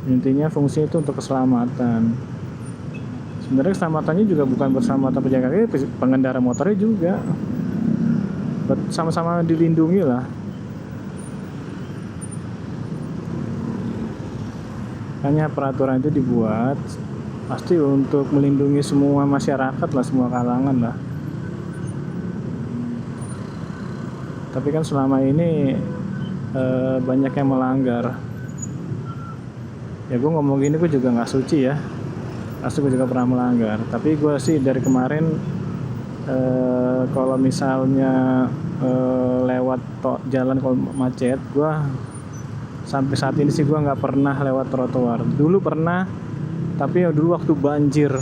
Speaker 1: Intinya fungsi itu untuk keselamatan. Sebenarnya keselamatannya juga bukan bersamaan pejalan kaki, pengendara motornya juga. Sama-sama dilindungi lah. Hanya peraturan itu dibuat pasti untuk melindungi semua masyarakat lah, semua kalangan lah. Tapi kan selama ini banyak yang melanggar. Ya gue ngomong gini gue juga nggak suci ya, pasti gue juga pernah melanggar. Tapi gue sih dari kemarin kalau misalnya lewat jalan kalau macet, gue sampai saat ini sih gue nggak pernah lewat trotoar. Dulu pernah, tapi ya dulu waktu banjir.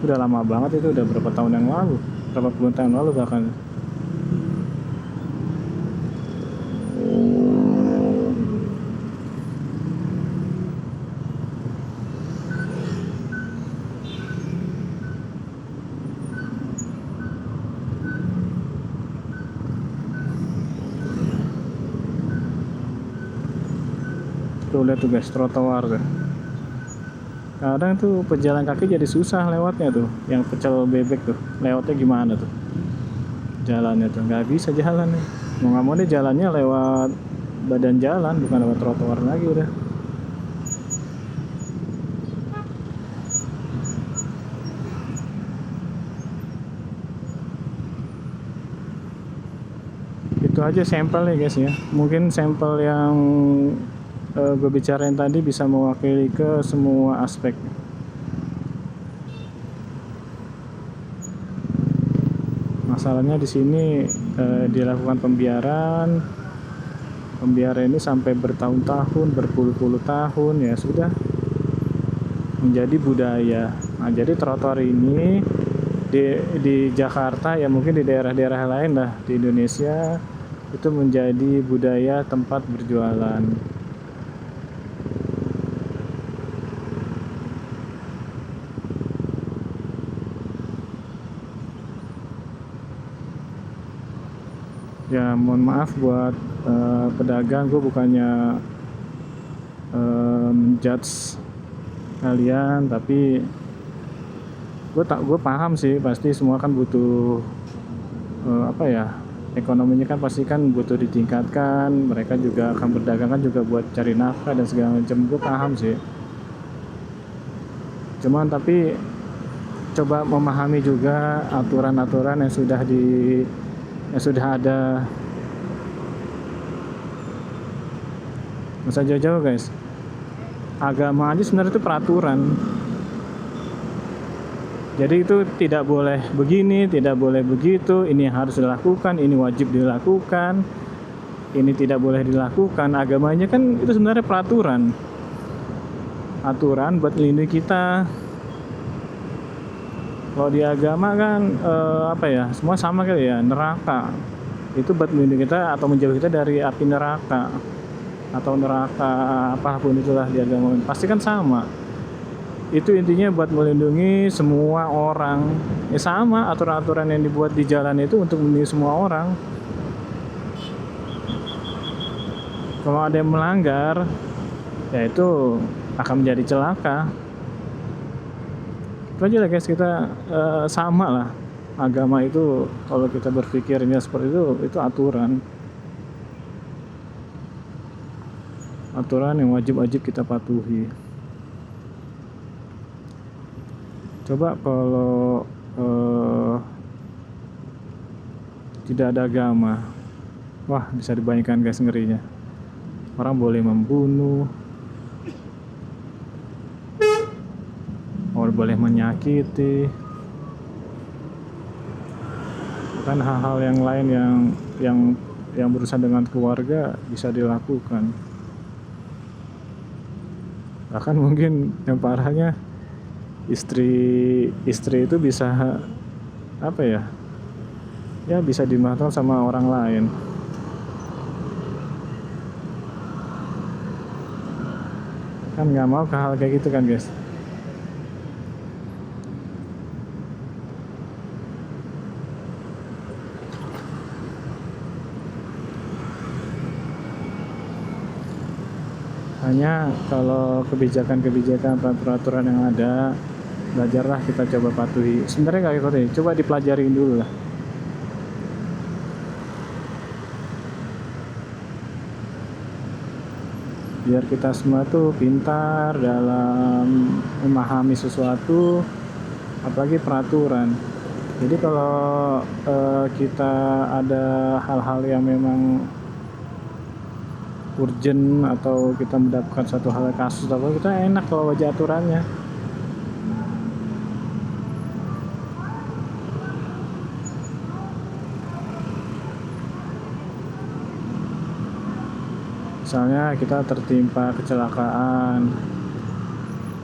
Speaker 1: Udah lama banget itu, udah berapa tahun yang lalu, berapa puluh tahun lalu bahkan. Tuh lihat tuh guys, trotoar tuh. Kadang tuh pejalan kaki jadi susah lewatnya tuh, yang pecel bebek tuh, lewatnya gimana tuh? Jalannya tuh nggak bisa jalan nih. Mau nggak mau deh jalannya lewat badan jalan, bukan lewat trotoar lagi udah. Itu aja sampel nih guys ya. Mungkin sampel yang gue bicarain tadi bisa mewakili ke semua aspek. Masalahnya di sini dilakukan pembiaran. Pembiaran ini sampai bertahun-tahun, berpuluh-puluh tahun, ya sudah menjadi budaya. Nah, jadi trotoar ini di Jakarta ya, mungkin di daerah-daerah lain lah di Indonesia itu menjadi budaya tempat berjualan. Ya mohon maaf buat pedagang, gue bukannya menjudge kalian, tapi gue paham sih, pasti semua kan butuh apa ya, ekonominya kan pasti kan butuh ditingkatkan, mereka juga akan berdagang kan juga buat cari nafkah dan segala macam. Gue paham sih, cuman tapi coba memahami juga aturan-aturan yang sudah ada. Masa jauh-jauh guys, agama aja sebenarnya itu peraturan. Jadi itu tidak boleh begini, tidak boleh begitu, ini harus dilakukan, ini wajib dilakukan, ini tidak boleh dilakukan. Agamanya kan itu sebenarnya peraturan. Aturan buat melindungi kita. Kalau di agama kan apa ya, semua sama kali ya, neraka. Itu buat melindungi kita atau menjauh kita dari api neraka. Atau neraka apapun itulah di agama. Pasti kan sama. Itu intinya buat melindungi semua orang. Ya sama, aturan-aturan yang dibuat di jalan itu untuk melindungi semua orang. Kalau ada yang melanggar, ya itu akan menjadi celaka. Itu aja lah guys, kita sama lah. Agama itu kalau kita berpikirnya seperti itu aturan. Aturan yang wajib-wajib kita patuhi. Coba kalau tidak ada agama, wah bisa dibayangkan guys ngerinya. Orang boleh membunuh, orang boleh menyakiti, bahkan hal-hal yang lain yang berurusan dengan keluarga bisa dilakukan. Bahkan mungkin yang parahnya istri itu bisa apa ya bisa dimanfaatkan sama orang lain. Kan nggak mau ke hal kayak gitu kan guys. Hanya kalau kebijakan-kebijakan peraturan yang ada, belajarlah, kita coba patuhi. Sebenarnya kayak gitu, coba dipelajarin dulu lah. Biar kita semua tuh pintar dalam memahami sesuatu, apalagi peraturan. Jadi kalau kita ada hal-hal yang memang urgent atau kita mendapatkan satu hal kasus atau kita enak kalau baca aturannya. Misalnya kita tertimpa kecelakaan,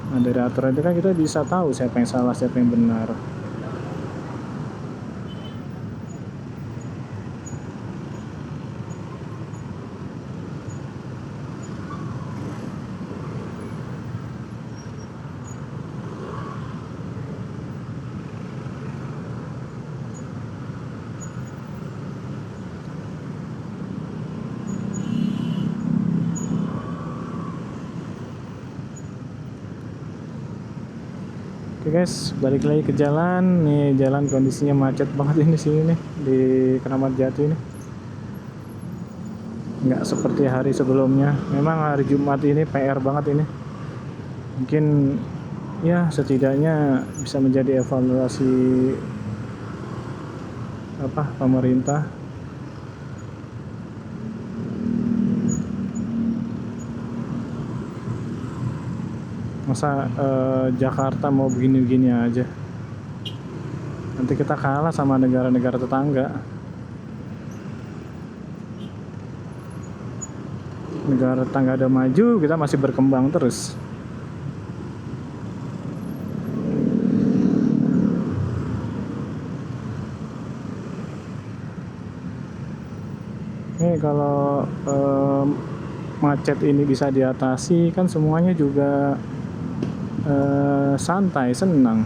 Speaker 1: nah dari aturan itu kan kita bisa tahu siapa yang salah, siapa yang benar. Oke guys, balik lagi ke jalan. Nih jalan kondisinya macet banget ini sini nih di Keramat Jati ini. Nggak seperti hari sebelumnya. Memang hari Jumat ini PR banget ini. Mungkin ya setidaknya bisa menjadi evaluasi pemerintah. Masa Jakarta mau begini-begini aja. Nanti kita kalah sama negara-negara tetangga. Negara tetangga udah maju, kita masih berkembang terus. Ini kalau macet ini bisa diatasi, kan semuanya juga santai, senang.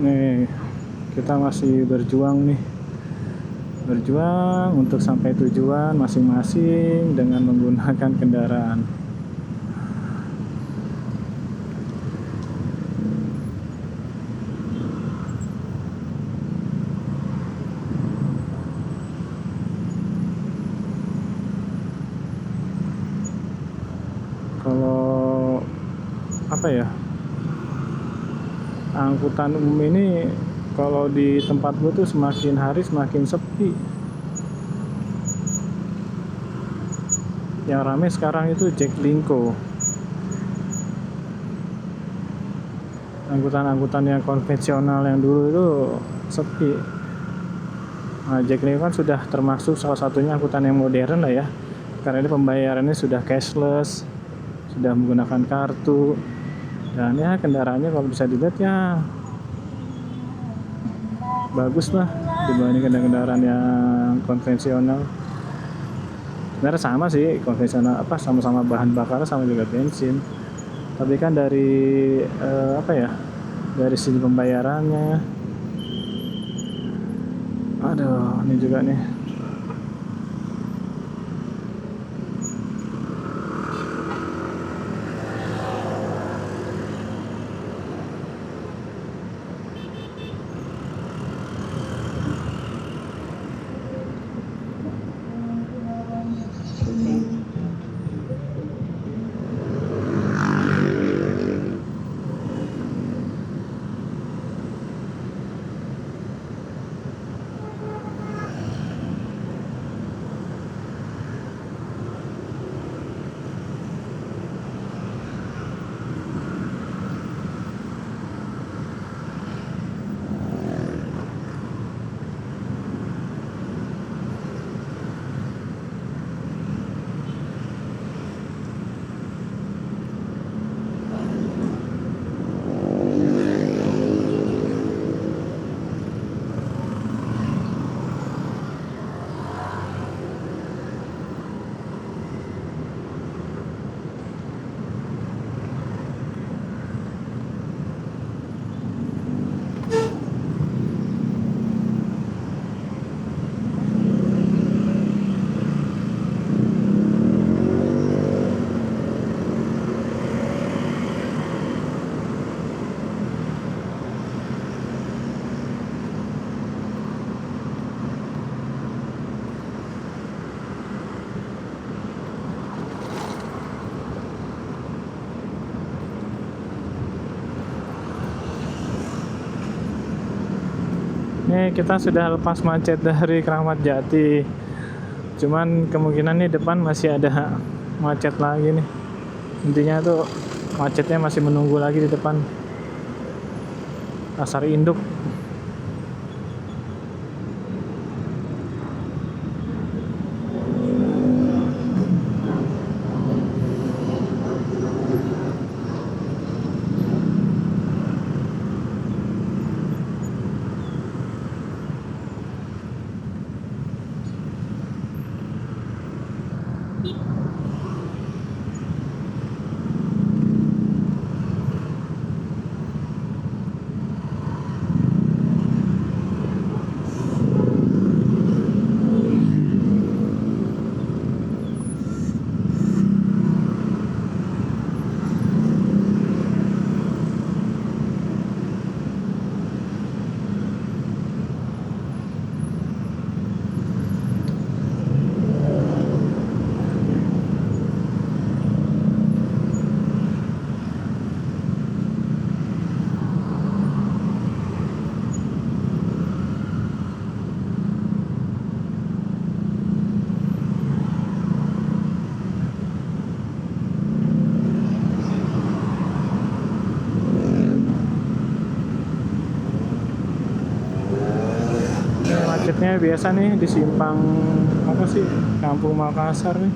Speaker 1: Nih, kita masih berjuang nih. Berjuang untuk sampai tujuan masing-masing dengan menggunakan kendaraan. Kalau apa ya, angkutan umum ini kalau di tempat gue tuh semakin hari semakin sepi. Yang rame sekarang itu Jaklingko. Angkutan-angkutan yang konvensional yang dulu itu sepi. Nah, Jaklingko kan sudah termasuk salah satunya angkutan yang modern lah ya, karena ini pembayarannya sudah cashless, sudah menggunakan kartu, dan ya kendaraannya kalau bisa dilihat ya bagus lah dibandingkan dengan kendaraan yang konvensional. Sebenarnya sama sih, konvensional apa sama-sama bahan bakar sama juga bensin, tapi kan dari apa ya, dari sisi pembayarannya, aduh ini juga nih. Nih kita sudah lepas macet dari Kramat Jati. Cuman kemungkinan nih depan masih ada macet lagi nih. Intinya tuh macetnya masih menunggu lagi di depan Pasar Induk. Macetnya biasa nih di simpang apa sih, Kampung Makassar nih.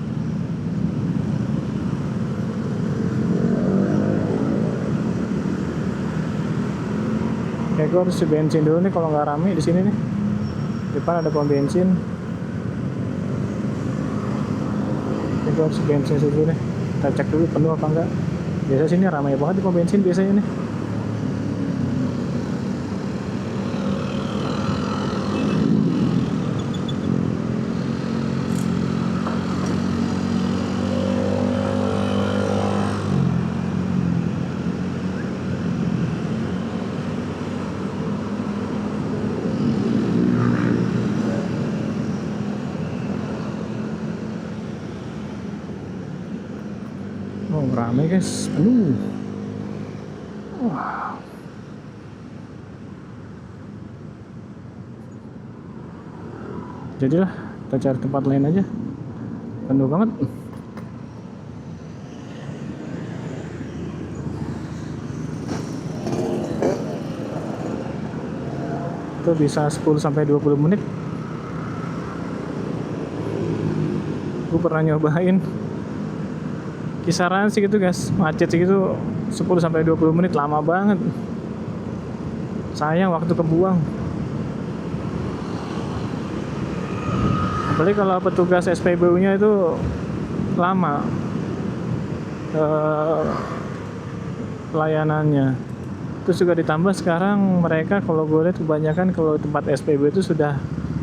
Speaker 1: Kayak gue harus bensin dulu nih kalau nggak rame di sini nih. Depan ada pom bensin. Kayak gue harus bensin dulu nih. Kita cek dulu penuh apa enggak. Biasa sini ramai banget di pom bensin biasanya nih. Wow, ramai guys, penuh. Wah, jadilah kita cari tempat lain aja. Penuh banget. Itu bisa 10 sampai 20 menit. Gue pernah nyobain. Kisaran sih gitu guys, macet sih gitu 10 sampai 20 menit, lama banget. Sayang waktu kebuang. Apalagi kalau petugas SPBU-nya itu lama pelayanannya. Terus juga ditambah sekarang mereka kalau gue lihat kebanyakan kalau tempat SPBU itu sudah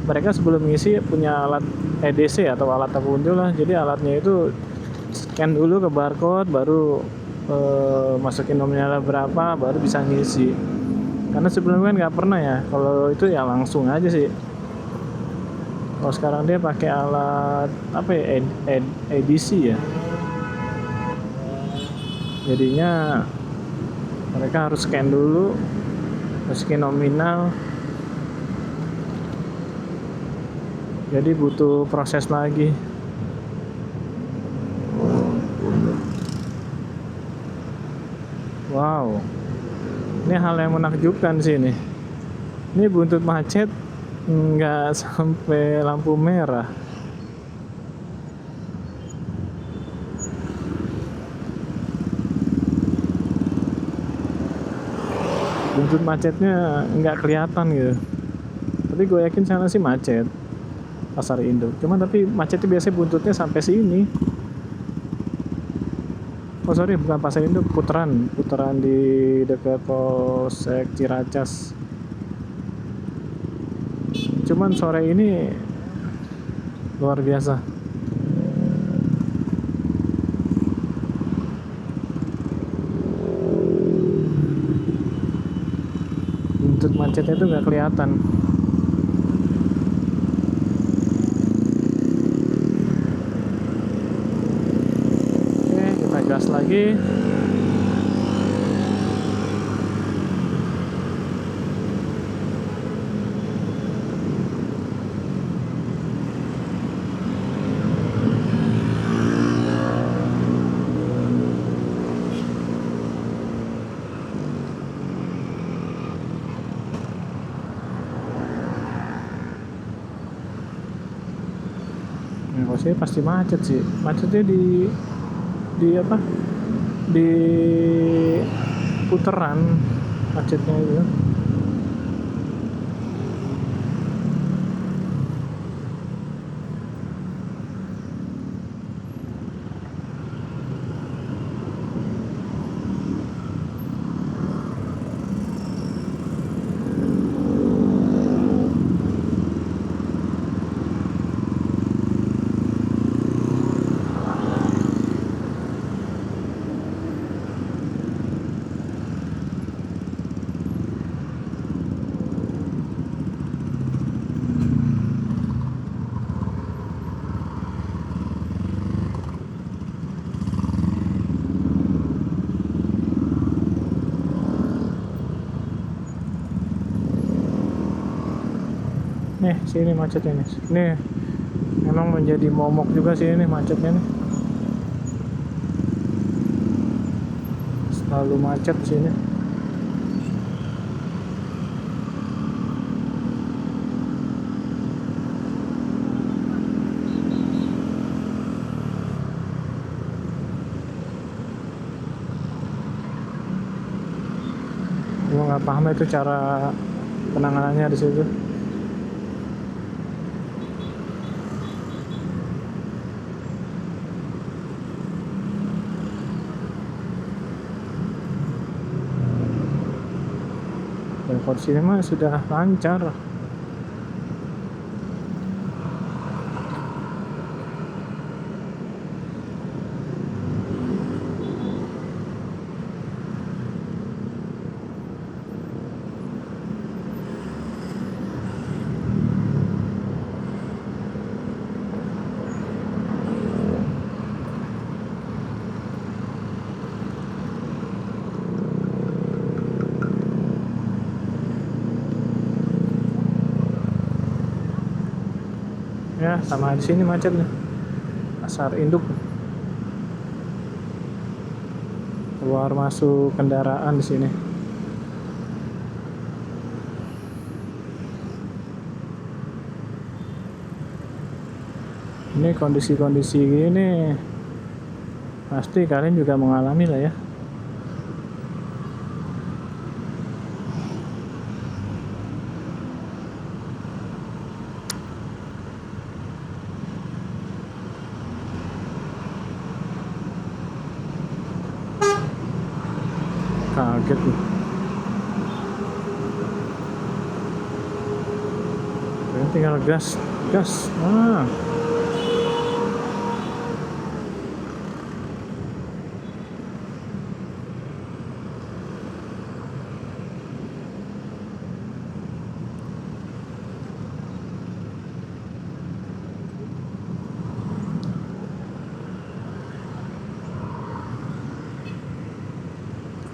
Speaker 1: mereka sebelum ngisi punya alat EDC atau alat terunjuk lah. Jadi alatnya itu scan dulu ke barcode, baru masukin nominalnya berapa, baru bisa ngisi. Karena sebelumnya kan nggak pernah ya, kalau itu ya langsung aja sih. Kalau sekarang dia pakai alat apa ya, EDC ya. Jadinya mereka harus scan dulu, masukin nominal. Jadi butuh proses lagi. Wow, ini hal yang menakjubkan sih ini. Ini buntut macet nggak sampai lampu merah. Buntut macetnya nggak kelihatan gitu. Tapi gue yakin sana sih macet pasar induk. Cuman tapi macetnya biasanya buntutnya sampai sini. Oh sorry, bukan pasar induk, Putaran di dekat Polsek Ciracas. Cuman sore ini luar biasa. Buntut macetnya itu nggak kelihatan. Oke, kita gas lagi. Kalau sih pasti macet sih. Macetnya di apa? Di putaran macetnya itu. Nih, sini macetnya nih. Nih, memang menjadi momok juga sih ini macetnya nih. Selalu macet sini. Gua nggak paham itu cara penanganannya di situ. Dan kalau sini mah sudah lancar. sama di sini macet nih. Pasar induk. Keluar masuk kendaraan di sini. Ini kondisi-kondisi gini pasti kalian juga mengalami lah ya. Kaget nih. Ini tinggal gas.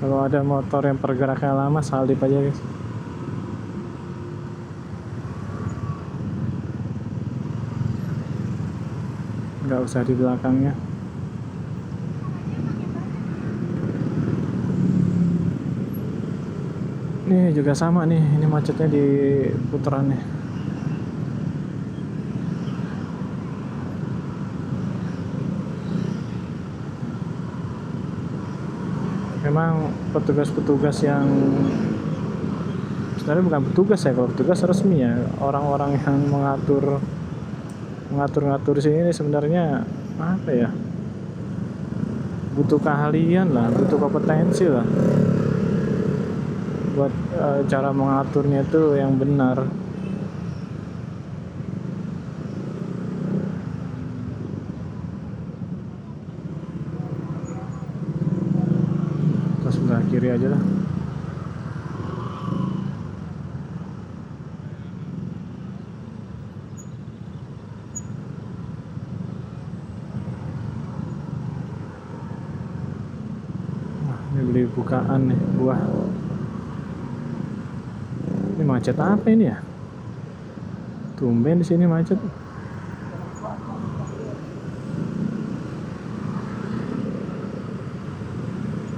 Speaker 1: Kalau ada motor yang pergerakannya lama, salip aja guys. Nggak usah di belakangnya. Ini juga sama nih, ini macetnya di putarannya. Memang petugas-petugas yang sebenarnya bukan petugas ya, kalau petugas resmi ya, orang-orang yang mengatur sini sebenarnya apa ya, butuh keahlian lah, butuh kompetensi lah buat cara mengaturnya itu yang benar. Kita sebelah kiri aja lah. Ini beli bukaan nih, buah. Ini macet apa ini ya? Tumben di sini macet.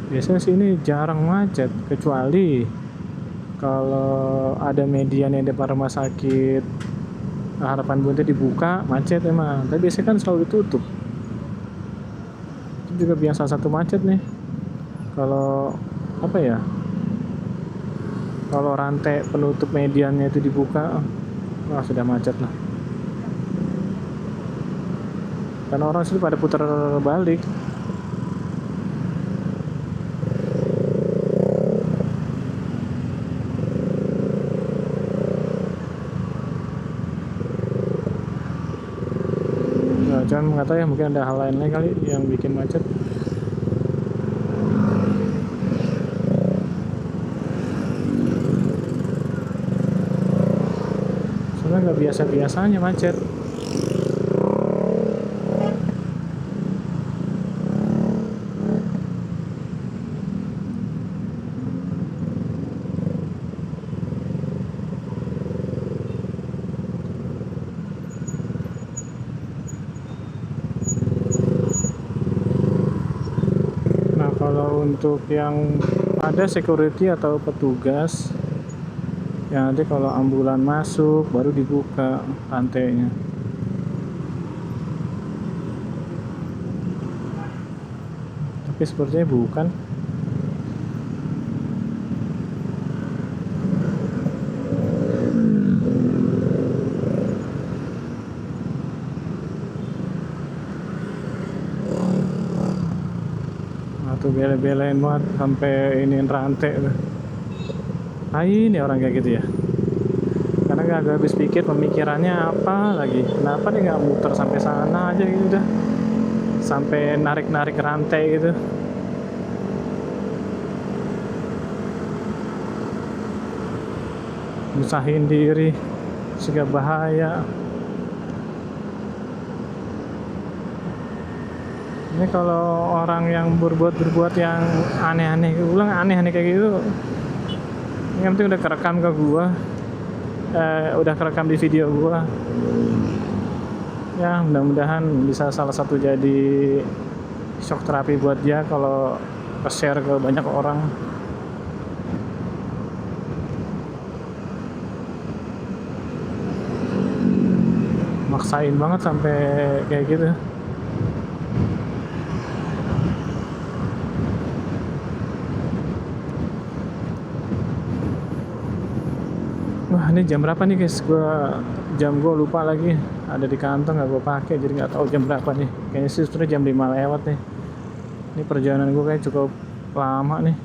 Speaker 1: Biasanya sini jarang macet, kecuali kalau ada median yang depan rumah sakit Harapan Bunda dibuka, macet emang. Tapi biasanya kan selalu ditutup. Itu juga biasa satu macet nih. Kalau apa ya? Kalau rantai penutup mediannya itu dibuka, wah sudah macet lah. Karena orang sini pada putar balik. Nah, cuman nggak tahu ya, mungkin ada hal lain kali yang bikin macet. Soalnya nggak biasa-biasanya macet. Kalau untuk yang ada security atau petugas, ya nanti kalau ambulan masuk baru dibuka rantainya. Tapi sepertinya bukan. Tuh bela-belain banget sampai iniin rantai tuh. Ini orang kayak gitu ya, karena gak habis pikir pemikirannya apa lagi. Kenapa dia gak muter sampai sana aja gitu dah, sampai narik-narik rantai gitu. Musahin diri juga bahaya. Ini kalau orang yang berbuat yang aneh-aneh, ulang aneh-aneh kayak gitu, yang penting udah kerekam ke gua, udah kerekam di video gua. Ya mudah-mudahan bisa salah satu jadi shock terapi buat dia kalau share ke banyak orang. Maksain banget sampai kayak gitu. Wah, ini jam berapa nih guys? Jam gue lupa lagi. Ada di kantong nggak gue pakai, jadi nggak tahu jam berapa nih. Kayaknya sih sebenarnya jam 5 lewat nih. Ini perjalanan gue kayak cukup lama nih.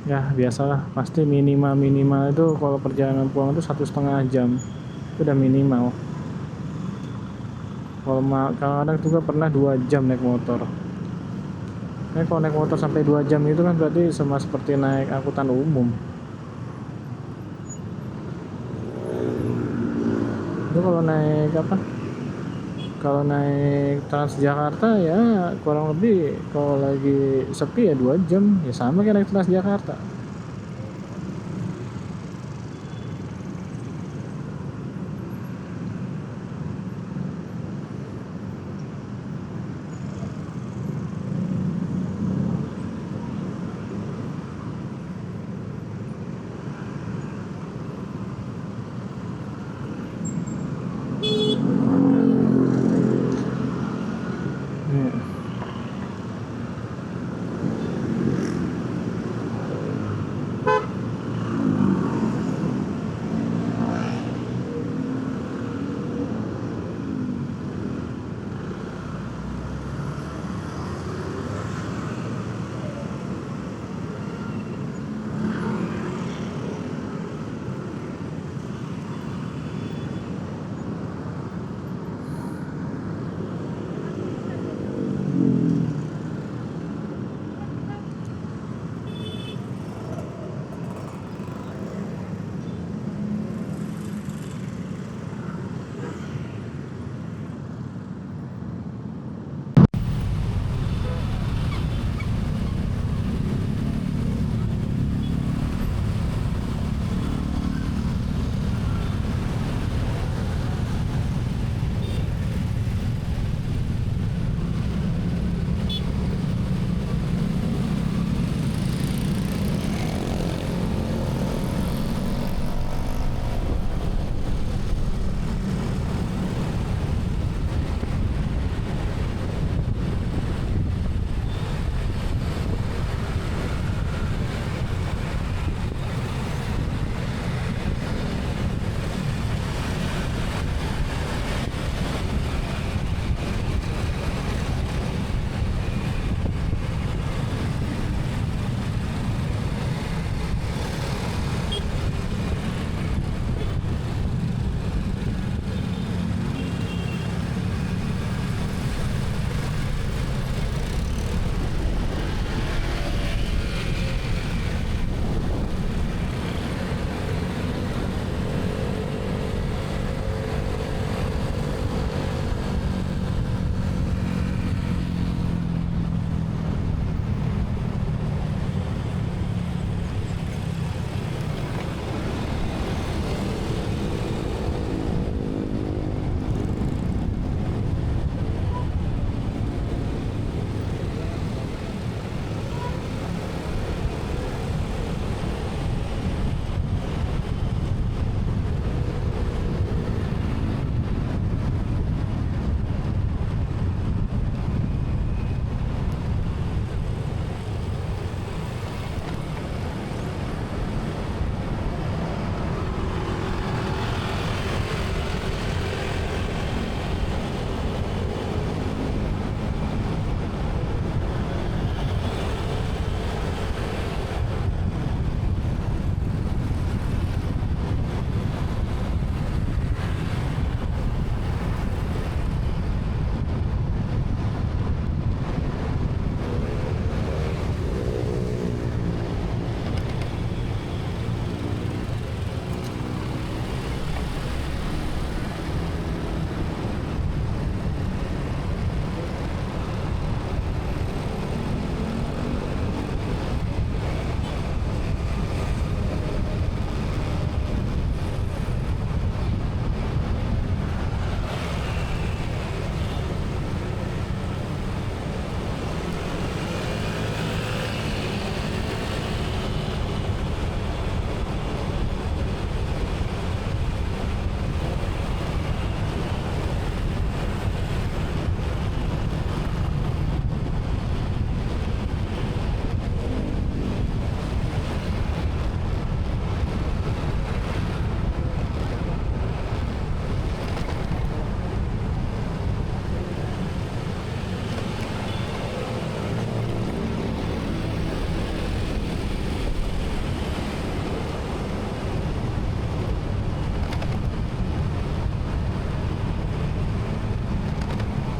Speaker 1: Ya biasalah, pasti minimal itu kalau perjalanan pulang itu 1,5 jam. Itu udah minimal. Kalau kadang juga pernah 2 jam naik motor. Kalau naik motor sampai 2 jam itu kan berarti sama seperti naik angkutan umum. Itu kalau naik apa? Kalau naik Transjakarta ya kurang lebih kalau lagi sepi ya 2 jam, ya sama kayak naik Transjakarta.